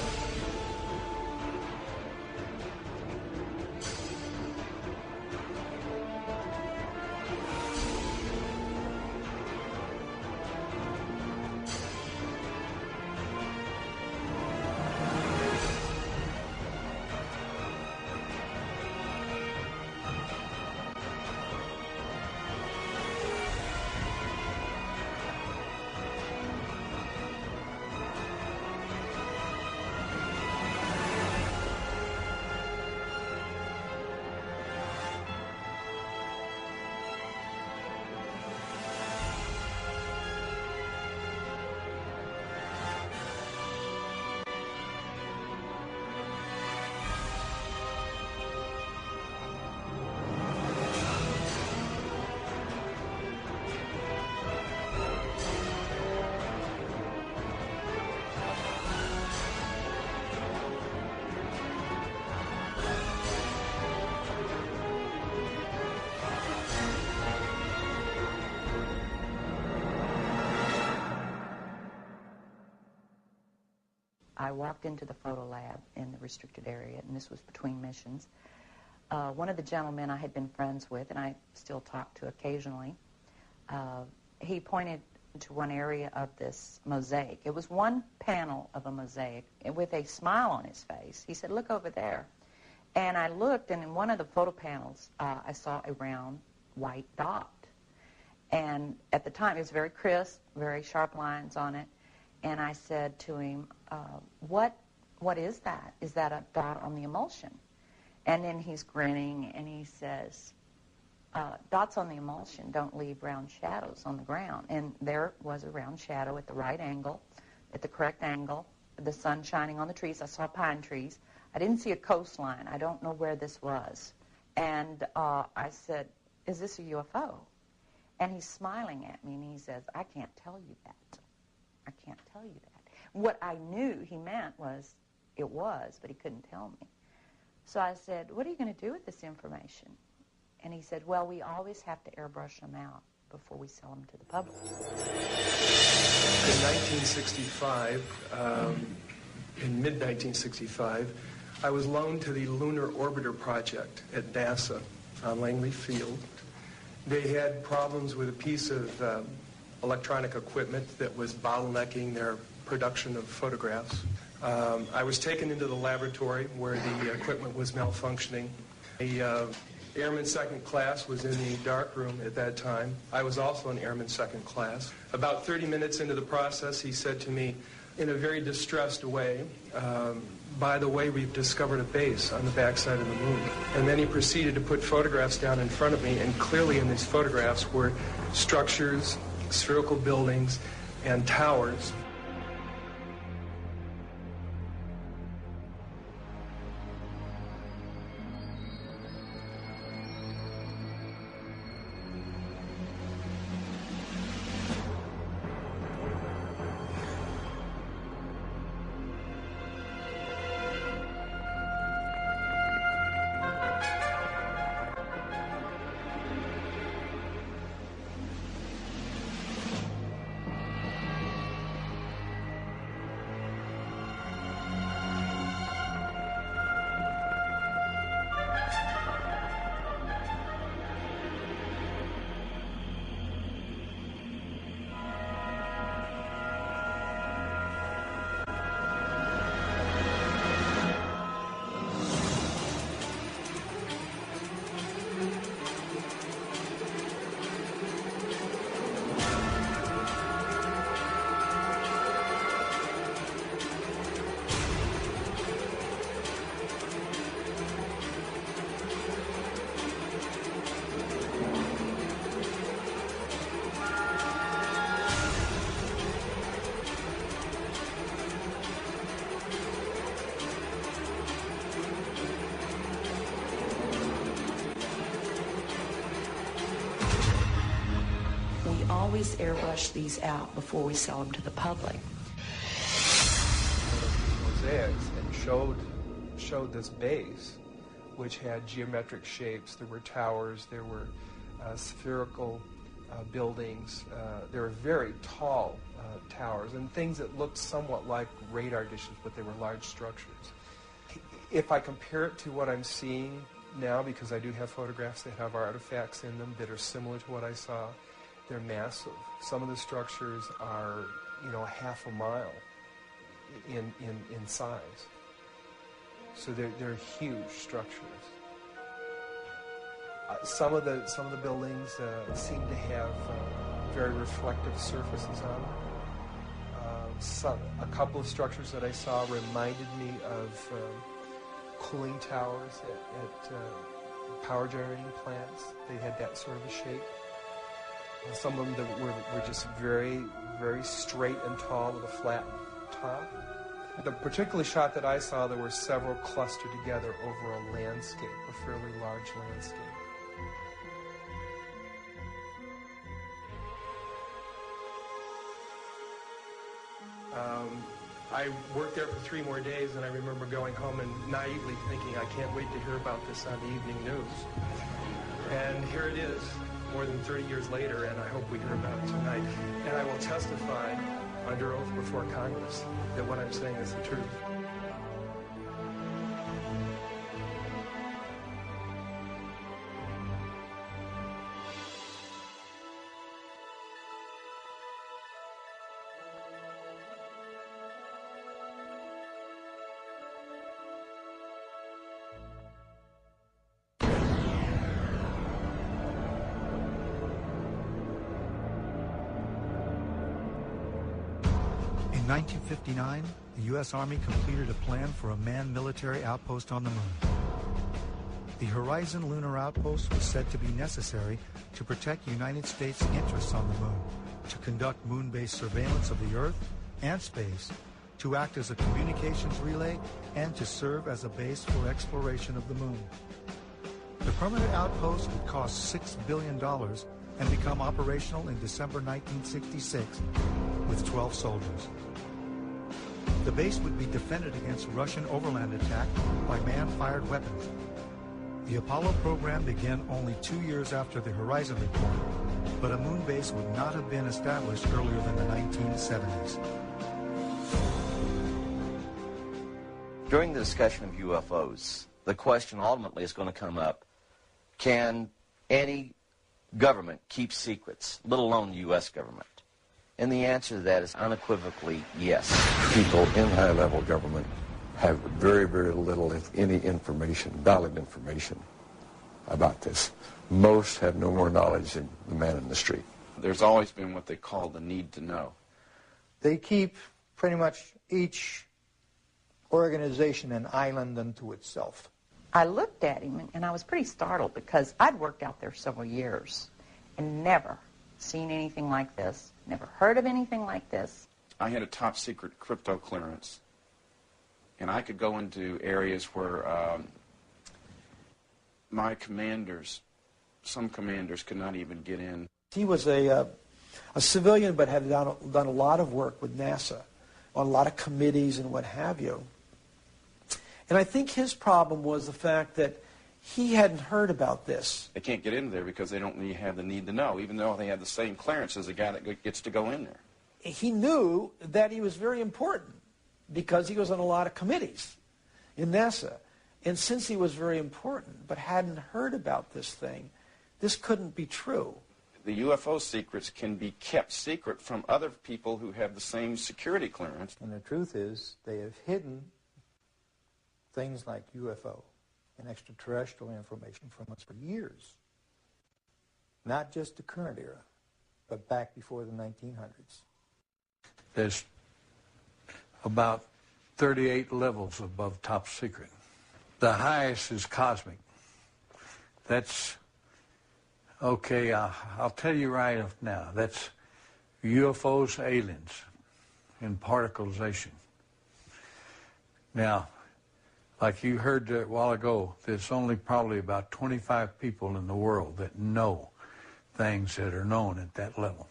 I walked into the photo lab in the restricted area, and this was between missions. One of the gentlemen I had been friends with, and I still talk to occasionally, he pointed to one area of this mosaic. It was one panel of a mosaic with a smile on his face. He said, "Look over there." And I looked, and in one of the photo panels, I saw a round white dot. And at the time, it was very crisp, very sharp lines on it. And I said to him, what is that? Is that a dot on the emulsion? And then he's grinning, and he says, dots on the emulsion don't leave round shadows on the ground. And there was a round shadow at the right angle, at the correct angle, the sun shining on the trees. I saw pine trees. I didn't see a coastline. I don't know where this was. And I said, "Is this a UFO?" And he's smiling at me, and he says, "I can't tell you that. I can't tell you that." What I knew he meant was it was, but he couldn't tell me. So I said, "What are you going to do with this information?" And he said, "Well, we always have to airbrush them out before we sell them to the public." In 1965, in mid-1965, I was loaned to the Lunar Orbiter Project at NASA on Langley Field. They had problems with a piece of electronic equipment that was bottlenecking their production of photographs. I was taken into the laboratory where the equipment was malfunctioning. The Airman Second Class was in the dark room at that time. I was also an Airman Second Class. About 30 minutes into the process, he said to me in a very distressed way, "By the way, we've discovered a base on the backside of the moon." And then he proceeded to put photographs down in front of me, and clearly in these photographs were structures, spherical buildings, and towers. Always airbrush these out before we sell them to the public. Mosaics and showed this base, which had geometric shapes. There were towers, there were spherical buildings, there were very tall towers and things that looked somewhat like radar dishes, but they were large structures. If I compare it to what I'm seeing now, because I do have photographs that have artifacts in them that are similar to what I saw, they're massive. Some of the structures are, half a mile in size. So they're huge structures. Some of the buildings seem to have very reflective surfaces on them. A couple of structures that I saw reminded me of cooling towers at power generating plants. They had that sort of a shape. Some of them that were just very, very straight and tall with a flat top. The particular shot that I saw, there were several clustered together over a landscape, a fairly large landscape. I worked there for 3 more days, and I remember going home and naively thinking, I can't wait to hear about this on the evening news. And here it is, more than 30 years later, and I hope we hear about it tonight. And I will testify under oath before Congress that what I'm saying is the truth. In 1959, the U.S. Army completed a plan for a manned military outpost on the moon. The Horizon Lunar Outpost was said to be necessary to protect United States interests on the moon, to conduct moon-based surveillance of the Earth and space, to act as a communications relay, and to serve as a base for exploration of the moon. The permanent outpost would cost $6 billion and become operational in December 1966 with 12 soldiers. The base would be defended against Russian overland attack by man-fired weapons. The Apollo program began only 2 years after the Horizon report, but a moon base would not have been established earlier than the 1970s. During the discussion of UFOs, the question ultimately is going to come up, can any government keep secrets, let alone the U.S. government? And the answer to that is unequivocally yes. People in high-level government have very, very little, if any, information, valid information about this. Most have no more knowledge than the man in the street. There's always been what they call the need to know. They keep pretty much each organization an island unto itself. I looked at him and I was pretty startled because I'd worked out there several years and never seen anything like this, never heard of anything like this. I had a top secret crypto clearance, and I could go into areas where my commanders, some commanders could not even get in. He was a civilian but had done a lot of work with NASA on a lot of committees and what have you. And I think his problem was the fact that he hadn't heard about this. They can't get in there because they don't have the need to know, even though they have the same clearance as the guy that gets to go in there. He knew that he was very important because he was on a lot of committees in NASA. And since he was very important but hadn't heard about this thing, this couldn't be true. The UFO secrets can be kept secret from other people who have the same security clearance. And the truth is, they have hidden things like UFO and extraterrestrial information from us for years. Not just the current era, but back before the 1900s. There's about 38 levels above top secret. The highest is cosmic. That's, okay, I'll tell you right off now, that's UFOs, aliens, and particleization. Now, like you heard a while ago, there's only probably about 25 people in the world that know things that are known at that level.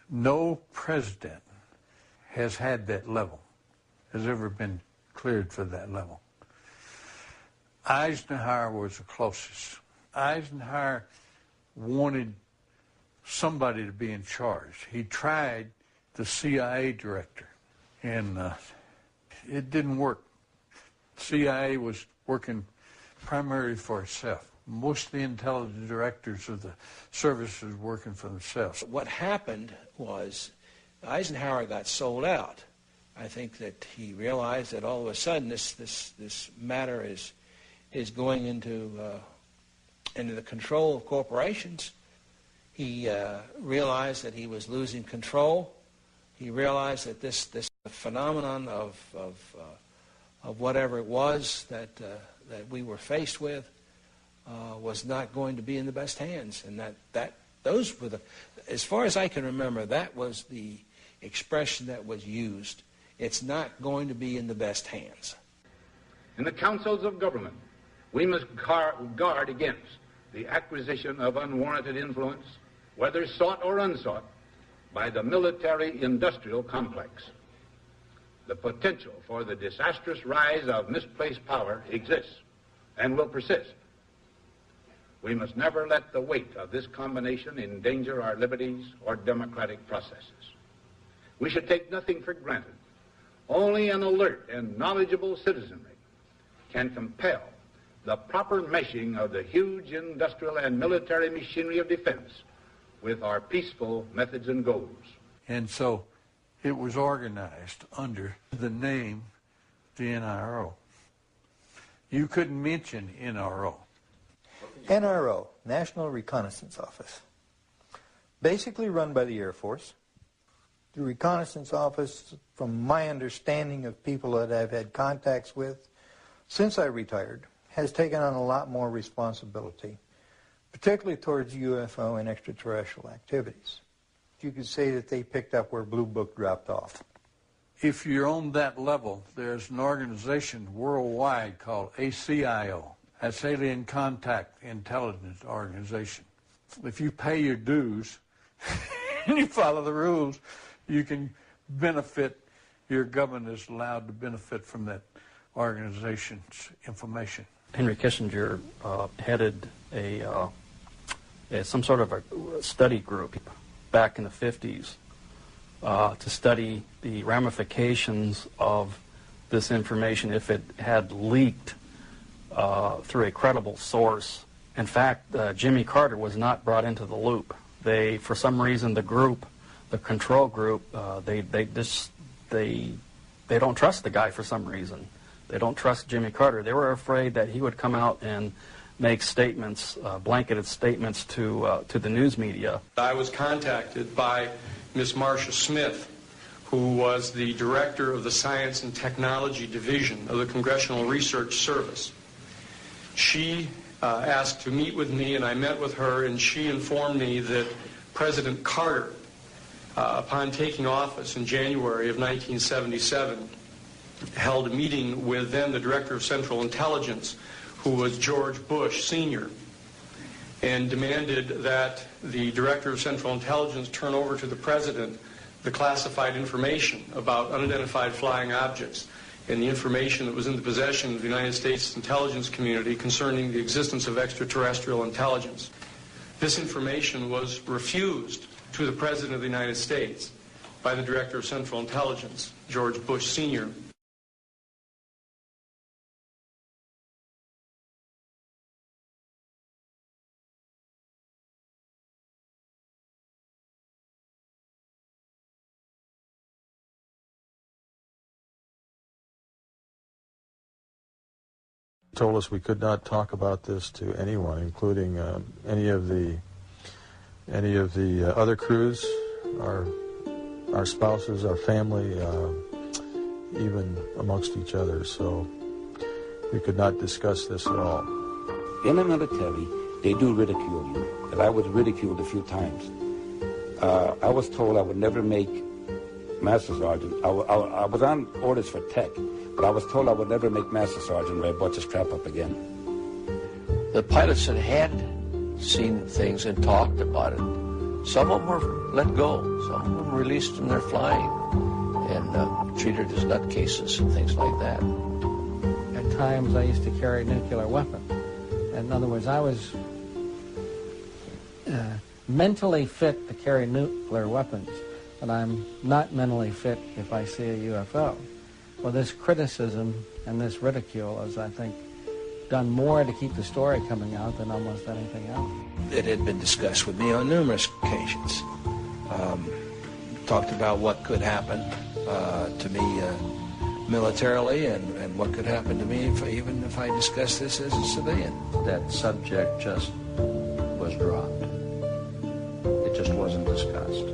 No president has had that level, has ever been cleared for that level. Eisenhower was the closest. Eisenhower wanted somebody to be in charge. He tried the CIA director, and it didn't work. CIA was working primarily for itself. Most of the intelligence directors of the services were working for themselves. What happened was Eisenhower got sold out. I think that he realized that all of a sudden this matter is going into the control of corporations. He realized that he was losing control. He realized that this phenomenon of whatever it was that we were faced with was not going to be in the best hands, and those were as far as I can remember, that was the expression that was used. It's not going to be in the best hands. In the councils of government, we must guard against the acquisition of unwarranted influence, whether sought or unsought, by the military-industrial complex. The potential for the disastrous rise of misplaced power exists and will persist. We must never let the weight of this combination endanger our liberties or democratic processes. We should take nothing for granted. Only an alert and knowledgeable citizenry can compel the proper meshing of the huge industrial and military machinery of defense with our peaceful methods and goals. And so it was organized under the name the NRO. You couldn't mention NRO. NRO, National Reconnaissance Office, basically run by the Air Force. The Reconnaissance Office, from my understanding of people that I've had contacts with since I retired, has taken on a lot more responsibility, particularly towards UFO and extraterrestrial activities. You could say that they picked up where Blue Book dropped off. If you're on that level, there's an organization worldwide called ACIO. That's Alien Contact Intelligence Organization. If you pay your dues and you follow the rules, you can benefit, your government is allowed to benefit from that organization's information. Henry Kissinger headed some sort of a study group back in the 50s to study the ramifications of this information if it had leaked through a credible source. In fact, Jimmy Carter was not brought into the loop. They, for some reason, the control group, they don't trust the guy for some reason. They don't trust Jimmy Carter. They were afraid that he would come out and make statements, blanketed statements to the news media. I was contacted by Ms. Marcia Smith, who was the director of the Science and Technology Division of the Congressional Research Service. She asked to meet with me, and I met with her, and she informed me that President Carter, upon taking office in January of 1977, held a meeting with then the Director of Central Intelligence, who was George Bush Sr., and demanded that the Director of Central Intelligence turn over to the President the classified information about unidentified flying objects and the information that was in the possession of the United States intelligence community concerning the existence of extraterrestrial intelligence. This information was refused to the President of the United States by the Director of Central Intelligence, George Bush Sr. Told us we could not talk about this to anyone, including any of the other crews, our spouses, our family, even amongst each other. So we could not discuss this at all. In the military, they do ridicule you, and I was ridiculed a few times. I was told I would never make Master Sergeant. I was on orders for tech, but I was told I would never make Master Sergeant or I brought the strap up again. The pilots that had seen things and talked about it, some of them were let go, some of them released from their flying and treated as nutcases and things like that. At times I used to carry a nuclear weapon. In other words, I was mentally fit to carry nuclear weapons, but I'm not mentally fit if I see a UFO. Well, this criticism and this ridicule has, I think, done more to keep the story coming out than almost anything else. It had been discussed with me on numerous occasions. Talked about what could happen to me militarily and what could happen to me even if I discussed this as a civilian. That subject just was dropped. It just wasn't discussed.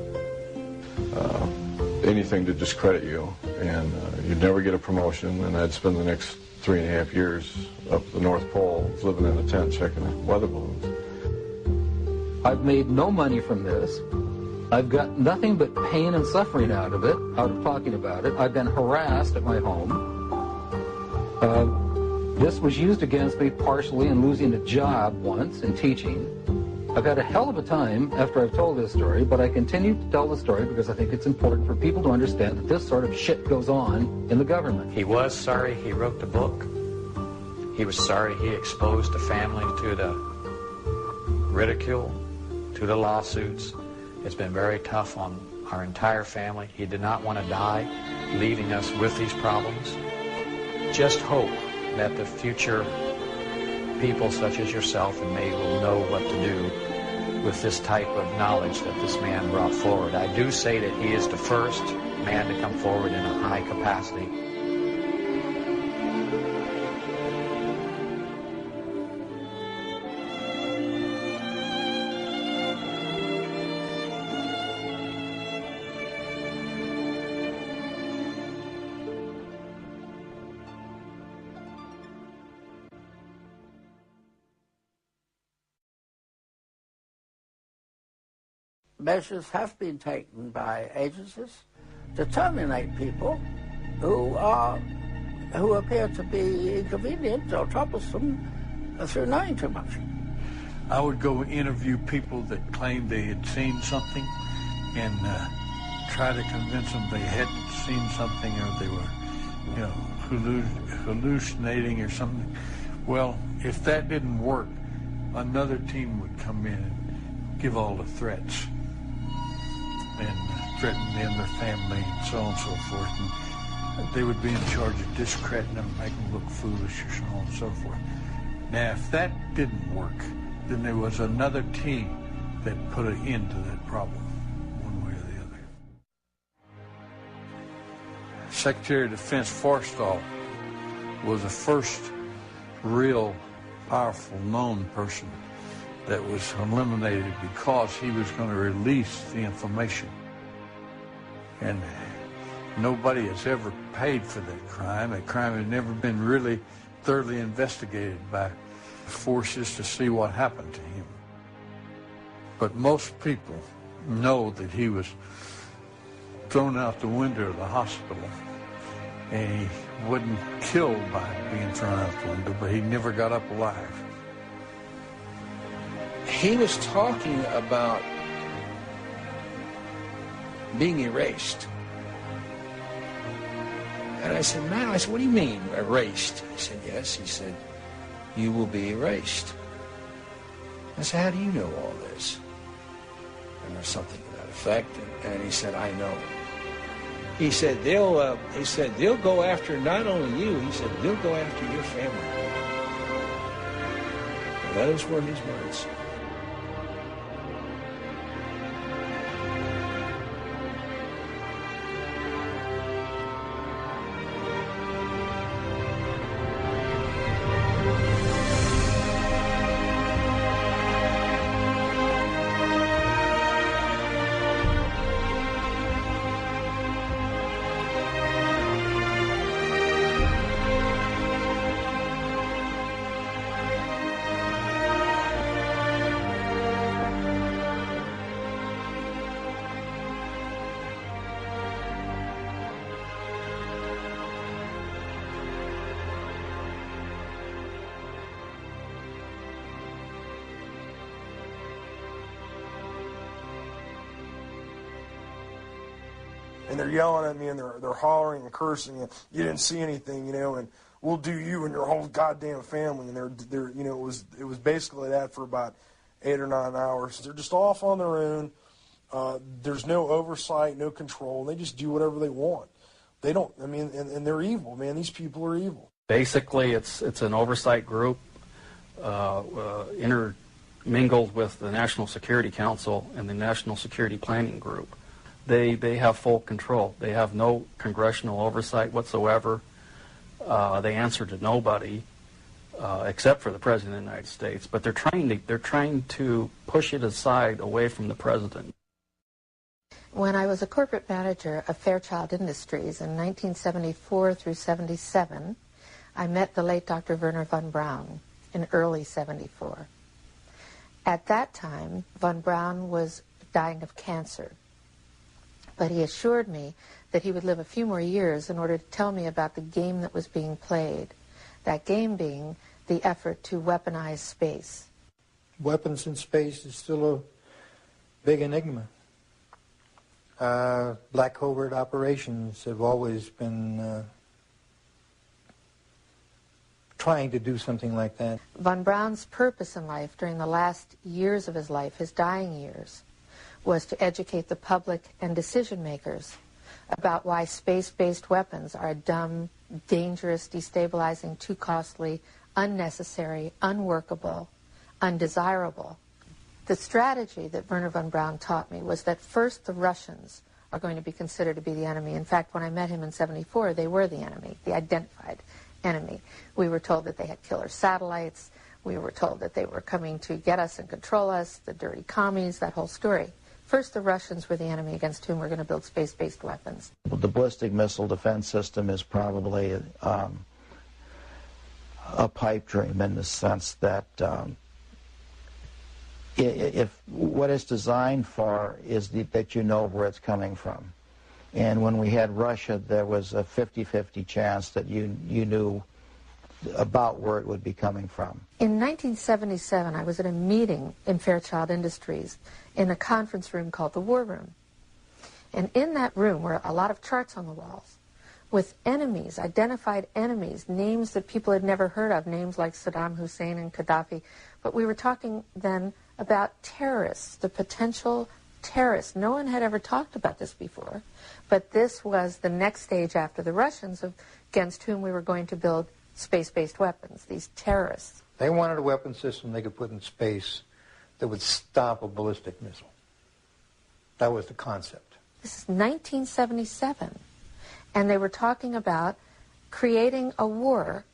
Anything to discredit you, and you'd never get a promotion, and I'd spend the next 3.5 years up the North Pole living in a tent checking weather balloons. I've made no money from this. I've got nothing but pain and suffering out of it, out of talking about it. I've been harassed at my home. This was used against me partially in losing a job once in teaching. I've had a hell of a time after I've told this story, but I continue to tell the story because I think it's important for people to understand that this sort of shit goes on in the government. He was sorry he wrote the book. He was sorry he exposed the family to the ridicule, to the lawsuits. It's been very tough on our entire family. He did not want to die, leaving us with these problems. Just hope that the future people such as yourself and me will know what to do with this type of knowledge that this man brought forward. I do say that he is the first man to come forward in a high capacity. Measures have been taken by agencies to terminate people who appear to be inconvenient or troublesome through knowing too much. I would go interview people that claimed they had seen something and try to convince them they hadn't seen something or they were, hallucinating or something. Well, if that didn't work, another team would come in and give all the threats and threaten them, their family, and so on and so forth. And they would be in charge of discrediting them, making them look foolish, or so on and so forth. Now, if that didn't work, then there was another team that put an end to that problem, one way or the other. Secretary of Defense Forstall was the first real powerful known person that was eliminated because he was going to release the information. And nobody has ever paid for that crime. That crime had never been really thoroughly investigated by forces to see what happened to him. But most people know that he was thrown out the window of the hospital, and he wasn't killed by being thrown out the window, but he never got up alive. He was talking about being erased. And I said, man, what do you mean, erased? He said, yes. He said, you will be erased. I said, how do you know all this? And there's something to that effect. And he said, I know. He said, they'll go after not only you, he said, they'll go after your family. And those were his words. And they're yelling at me, and they're hollering and cursing, and you didn't see anything, and we'll do you and your whole goddamn family. And they're it was basically that for about 8 or 9 hours. They're just off on their own. There's no oversight, no control. They just do whatever they want. They don't. I mean, and they're evil, man. These people are evil. Basically, it's an oversight group intermingled with the National Security Council and the National Security Planning Group. They have full control. They have no congressional oversight whatsoever. They answer to nobody except for the President of the United States. But they're trying to push it aside away from the President. When I was a corporate manager of Fairchild Industries in 1974 through 77, I met the late Dr. Werner von Braun in early 74. At that time, von Braun was dying of cancer. But he assured me that he would live a few more years in order to tell me about the game that was being played, that game being the effort to weaponize space. Weapons in space is still a big enigma. Black covert operations have always been trying to do something like that. Von Braun's purpose in life during the last years of his life, his dying years, was to educate the public and decision makers about why space-based weapons are dumb, dangerous, destabilizing, too costly, unnecessary, unworkable, undesirable. The strategy that Werner von Braun taught me was that first the Russians are going to be considered to be the enemy. In fact, when I met him in '74, they were the enemy, the identified enemy. We were told that they had killer satellites. We were told that they were coming to get us and control us, the dirty commies, that whole story. First, the Russians were the enemy against whom we're going to build space-based weapons. The ballistic missile defense system is probably a pipe dream in the sense that if what it's designed for is that you know where it's coming from. And when we had Russia, there was a 50-50 chance that you knew about where it would be coming from. In 1977, I was at a meeting in Fairchild Industries in a conference room called the War Room. And in that room were a lot of charts on the walls with enemies, identified enemies, names that people had never heard of, names like Saddam Hussein and Gaddafi. But we were talking then about terrorists, the potential terrorists. No one had ever talked about this before, but this was the next stage after the Russians against whom we were going to build space-based weapons, these terrorists. They wanted a weapon system they could put in space that would stop a ballistic missile. That was the concept. This is 1977, and they were talking about creating a war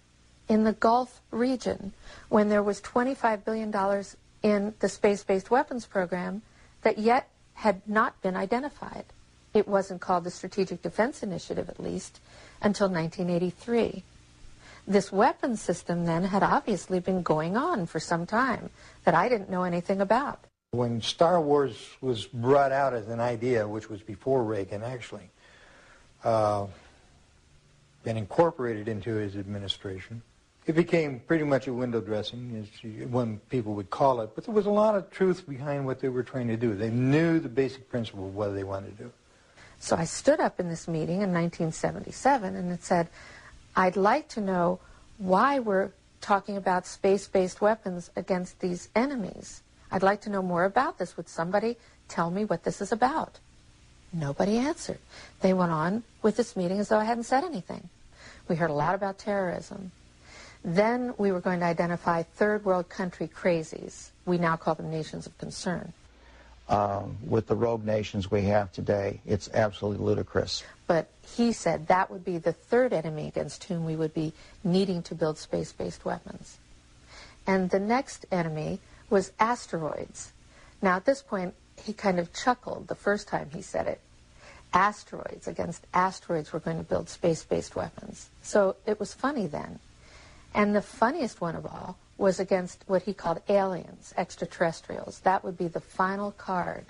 in the Gulf region when there was $25 billion in the space-based weapons program that yet had not been identified. It wasn't called the Strategic Defense Initiative, at least, until 1983. This weapons system then had obviously been going on for some time that I didn't know anything about. When Star Wars was brought out as an idea, which was before Reagan actually, and incorporated into his administration, it became pretty much a window dressing, as one people would call it, but there was a lot of truth behind what they were trying to do. They knew the basic principle of what they wanted to do. So I stood up in this meeting in 1977 and it said, I'd like to know why we're talking about space-based weapons against these enemies. I'd like to know more about this. Would somebody tell me what this is about? Nobody answered. They went on with this meeting as though I hadn't said anything. We heard a lot about terrorism. Then we were going to identify third world country crazies. We now call them nations of concern. With the rogue nations we have today, it's absolutely ludicrous. But he said that would be the third enemy against whom we would be needing to build space-based weapons. And the next enemy was asteroids. Now at this point, he kind of chuckled the first time he said it. Asteroids, against asteroids we're going to build space-based weapons. So it was funny then. And the funniest one of all was against what he called aliens, extraterrestrials. That would be the final card.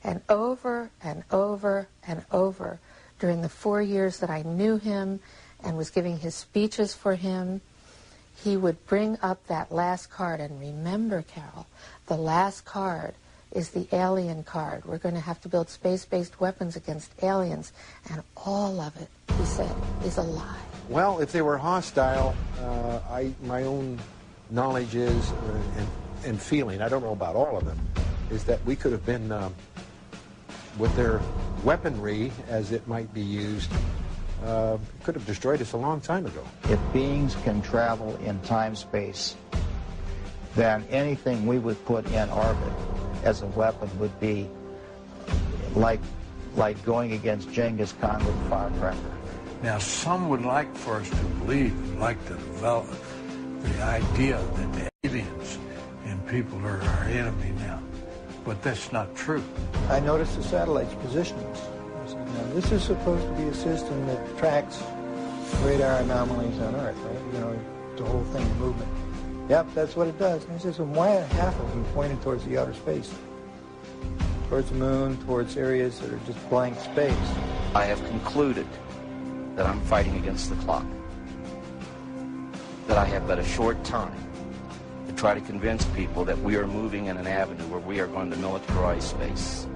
And over and over and over, during the 4 years that I knew him and was giving his speeches for him, he would bring up that last card. And remember, Carol, the last card is the alien card. We're going to have to build space-based weapons against aliens. And all of it, he said, is a lie. Well, if they were hostile, my own knowledge is, and feeling, I don't know about all of them, is that we could have been, with their weaponry, as it might be used, could have destroyed us a long time ago. If beings can travel in time-space, then anything we would put in orbit as a weapon would be like going against Genghis Khan with a firecracker. Now, some would like for us to believe and like to develop the idea that the aliens and people are our enemy now, but that's not true. I noticed the satellite's positionings. I said, now, this is supposed to be a system that tracks radar anomalies on Earth, right? You know, the whole thing, the movement. Yep, that's what it does. And I said, so why are half of them pointed towards the outer space? Towards the moon, towards areas that are just blank space. I have concluded that I'm fighting against the clock, that I have but a short time to try to convince people that we are moving in an avenue where we are going to militarize space.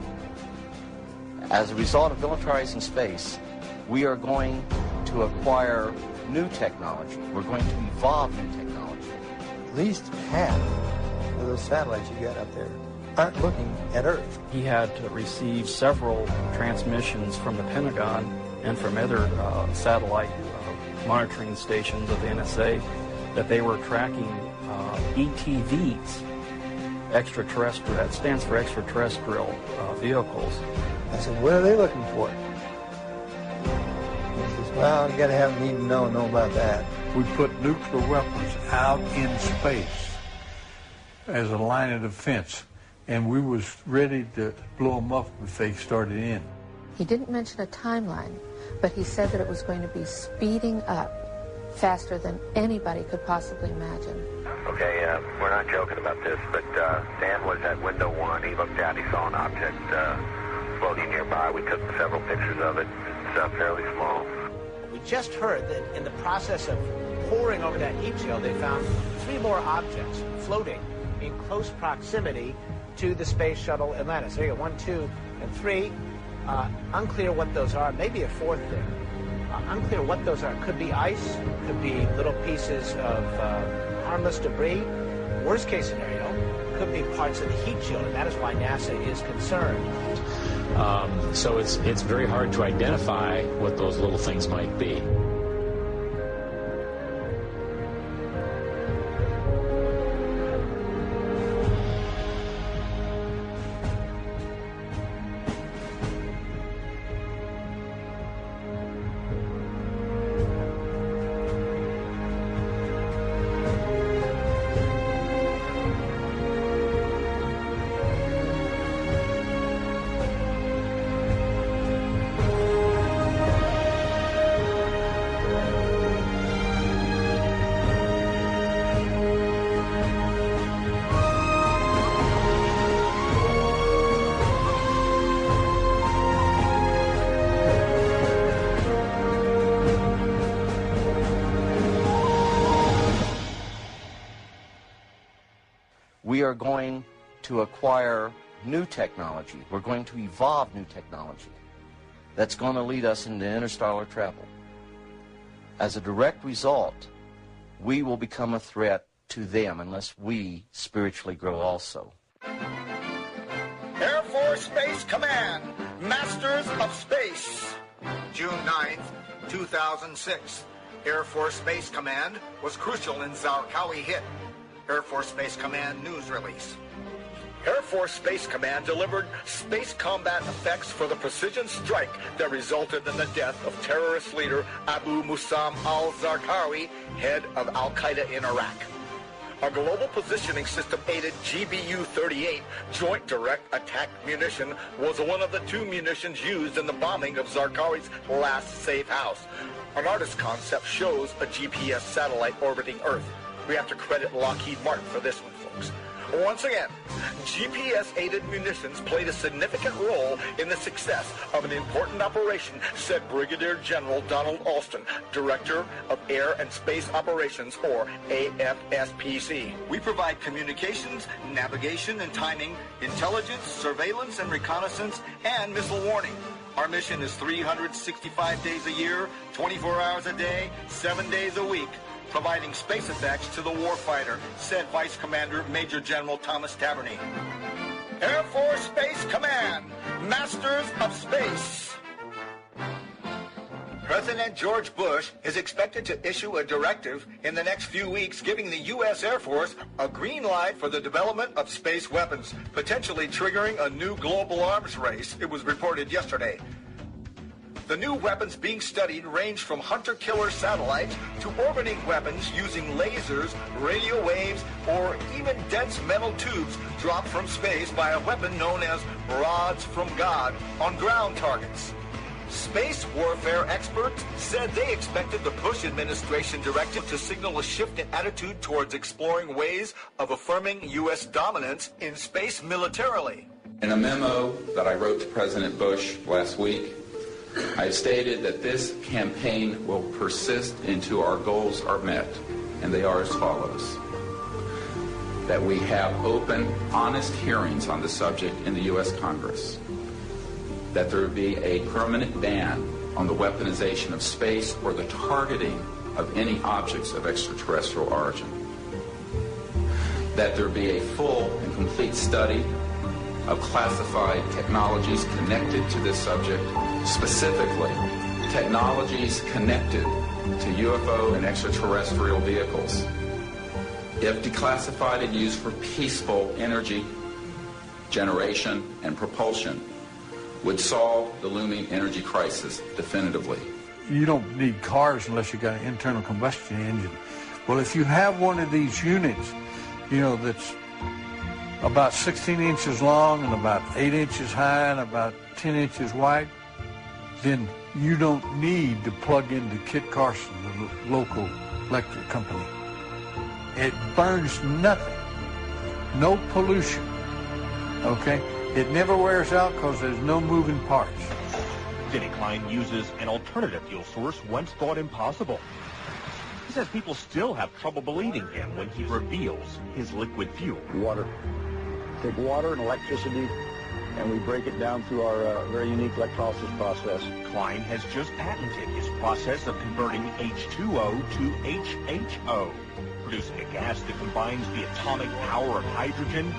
As a result of militarizing space, we are going to acquire new technology. We're going to evolve new technology. At least half of those satellites you got up there aren't looking at Earth. He had to receive several transmissions from the Pentagon and from other satellite monitoring stations of the NSA that they were tracking ETVs, extraterrestrial. That stands for extraterrestrial vehicles. I said, what are they looking for? He says, well, you got to have them even know about that. We put nuclear weapons out in space as a line of defense, and we was ready to blow them up if they started in. He didn't mention a timeline, but he said that it was going to be speeding up faster than anybody could possibly imagine. Okay, we're not joking about this, but Dan was at window 1. He looked out, he saw an object floating nearby. We took several pictures of it. It's fairly small. We just heard that in the process of poring over that heat shield, they found 3 more objects floating in close proximity to the space shuttle Atlantis. There you go, 1, 2, and 3. Unclear what those are. Maybe a 4th there. Unclear what those are. Could be ice. Could be little pieces of harmless debris. Worst case scenario, could be parts of the heat shield, and that is why NASA is concerned. So it's very hard to identify what those little things might be. We are going to acquire new technology. We're going to evolve new technology that's going to lead us into interstellar travel. As a direct result, we will become a threat to them unless we spiritually grow also. Air Force Space Command, Masters of Space. June 9th, 2006. Air Force Space Command was crucial in Zarqawi hit. Air Force Space Command news release. Air Force Space Command delivered space combat effects for the precision strike that resulted in the death of terrorist leader Abu Musam al-Zarqawi, head of Al-Qaeda in Iraq. A global positioning system-aided GBU-38 Joint Direct Attack Munition was one of the 2 munitions used in the bombing of Zarqawi's last safe house. An artist's concept shows a GPS satellite orbiting Earth. We have to credit Lockheed Martin for this one, folks. Once again, GPS-aided munitions played a significant role in the success of an important operation, said Brigadier General Donald Alston, Director of Air and Space Operations, or AFSPC. We provide communications, navigation and timing, intelligence, surveillance and reconnaissance, and missile warning. Our mission is 365 days a year, 24 hours a day, 7 days a week, providing space effects to the warfighter, said Vice Commander Major General Thomas Taverny. Air Force Space Command, Masters of Space. President George Bush is expected to issue a directive in the next few weeks giving the U.S. Air Force a green light for the development of space weapons, potentially triggering a new global arms race, it was reported yesterday. The new weapons being studied range from hunter-killer satellites to orbiting weapons using lasers, radio waves, or even dense metal tubes dropped from space by a weapon known as rods from God on ground targets. Space warfare experts said they expected the Bush administration directive to signal a shift in attitude towards exploring ways of affirming U.S. dominance in space militarily. In a memo that I wrote to President Bush last week, I stated that this campaign will persist until our goals are met, and they are as follows. That we have open, honest hearings on the subject in the U.S. Congress. That there be a permanent ban on the weaponization of space or the targeting of any objects of extraterrestrial origin. That there be a full and complete study of classified technologies connected to this subject, specifically technologies connected to UFO and extraterrestrial vehicles. If declassified and used for peaceful energy generation and propulsion, would solve the looming energy crisis definitively. You don't need cars unless you got an internal combustion engine. Well, if you have one of these units, that's about 16 inches long and about 8 inches high and about 10 inches wide, then you don't need to plug into Kit Carson, the local electric company. It burns nothing, no pollution, okay? It never wears out because there's no moving parts. Denny Klein uses an alternative fuel source once thought impossible. He says people still have trouble believing him when he reveals his liquid fuel. Water. Take water and electricity, and we break it down through our very unique electrolysis process. Klein has just patented his process of converting H2O to HHO, producing a gas that combines the atomic power of hydrogen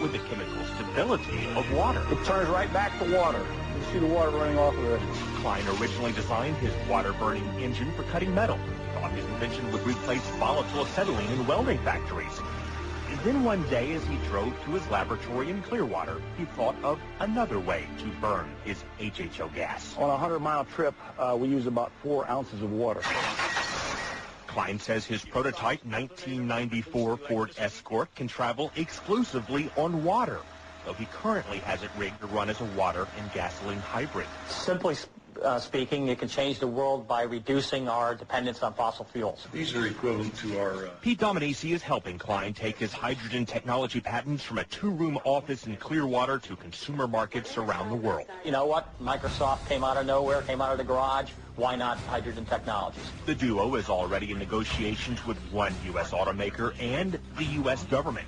with the chemical stability of water. It turns right back to water. You see the water running off of it. Klein originally designed his water-burning engine for cutting metal. He thought his invention would replace volatile acetylene in welding factories. Then one day, as he drove to his laboratory in Clearwater, he thought of another way to burn his HHO gas. On a 100-mile trip, we use about 4 ounces of water. Klein says his prototype 1994 Ford Escort can travel exclusively on water, though he currently has it rigged to run as a water and gasoline hybrid. Simply speaking, it can change the world by reducing our dependence on fossil fuels. These are equivalent to our... Pete Dominici is helping Klein take his hydrogen technology patents from a 2-room office in Clearwater to consumer markets around the world. You know what? Microsoft came out of nowhere, came out of the garage. Why not hydrogen technologies? The duo is already in negotiations with one U.S. automaker and the U.S. government.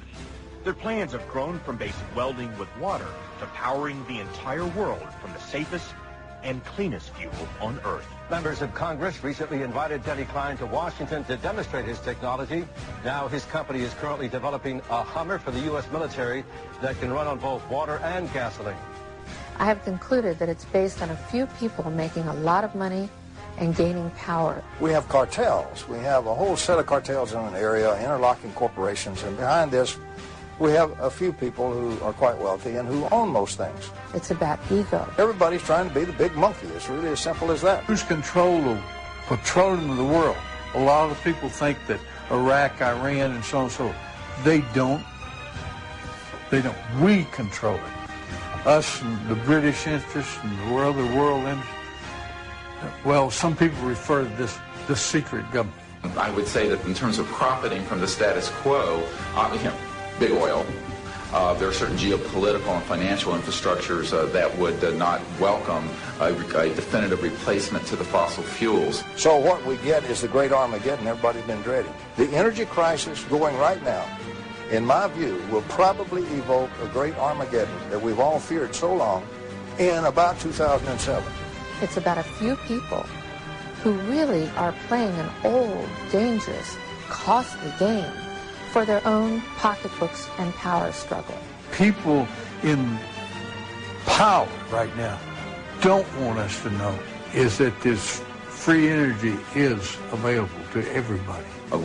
Their plans have grown from basic welding with water to powering the entire world from the safest and cleanest fuel on Earth. Members of Congress recently invited Denny Klein to Washington to demonstrate his technology. Now his company is currently developing a Hummer for the U.S. military that can run on both water and gasoline. I have concluded that it's based on a few people making a lot of money and gaining power. We have cartels. We have a whole set of cartels in an area, interlocking corporations, and behind this we have a few people who are quite wealthy and who own most things. It's about ego. Everybody's trying to be the big monkey. It's really as simple as that. Who's control of petroleum of the world? A lot of people think that Iraq, Iran, and so on and so on. They don't. They don't. We control it. Us and the British interests and the world interests. Well, some people refer to this secret government. I would say that in terms of profiting from the status quo, big oil, there are certain geopolitical and financial infrastructures that would not welcome a definitive replacement to the fossil fuels. So what we get is the great Armageddon everybody's been dreading. The energy crisis going right now, in my view, will probably evoke a great Armageddon that we've all feared so long in about 2007. It's about a few people who really are playing an old, dangerous, costly game for their own pocketbooks and power struggle. People in power right now don't want us to know is that this free energy is available to everybody. I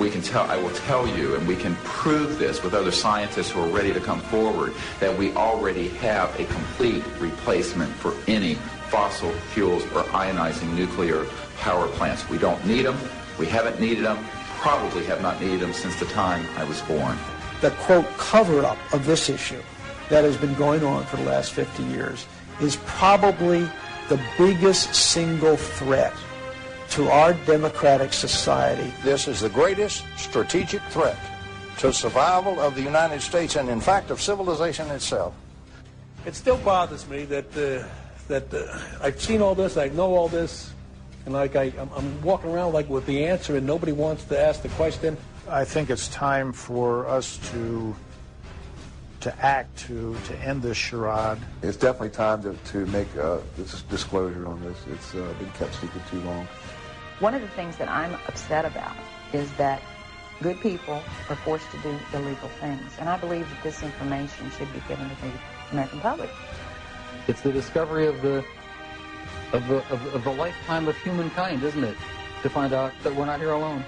will tell you, and we can prove this with other scientists who are ready to come forward, that we already have a complete replacement for any fossil fuels or ionizing nuclear power plants. We don't need them. We haven't needed them. Probably have not needed them since the time I was born. The, quote, cover-up of this issue that has been going on for the last 50 years is probably the biggest single threat to our democratic society. This is the greatest strategic threat to survival of the United States and, in fact, of civilization itself. It still bothers me that I've seen all this, I know all this, and I'm walking around like with the answer and nobody wants to ask the question. I think it's time for us to act to end this charade. It's definitely time to make this disclosure on this. It's been kept secret too long. One of the things that I'm upset about is that good people are forced to do illegal things, and I believe that this information should be given to the American public. It's the discovery of the lifetime of humankind, isn't it? To find out that we're not here alone.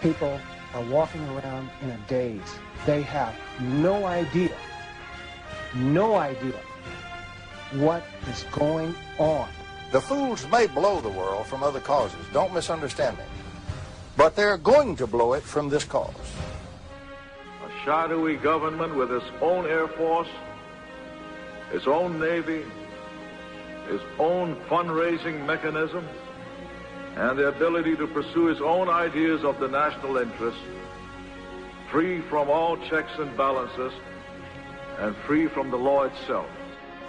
People are walking around in a daze. They have no idea what is going on. The fools may blow the world from other causes, don't misunderstand me. But they're going to blow it from this cause. A shadowy government with its own Air Force, its own Navy, its own fundraising mechanism, and the ability to pursue its own ideas of the national interest, free from all checks and balances, and free from the law itself.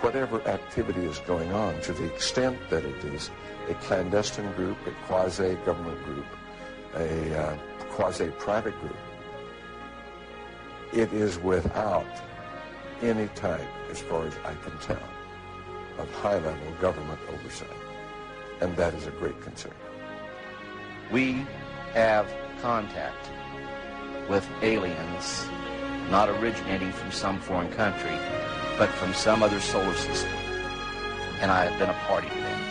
Whatever activity is going on, to the extent that it is a clandestine group, a quasi-government group, a quasi-private group, it is without any type, as far as I can tell, of high-level government oversight. And that is a great concern. We have contact with aliens not originating from some foreign country, but from some other solar system. And I have been a party to them.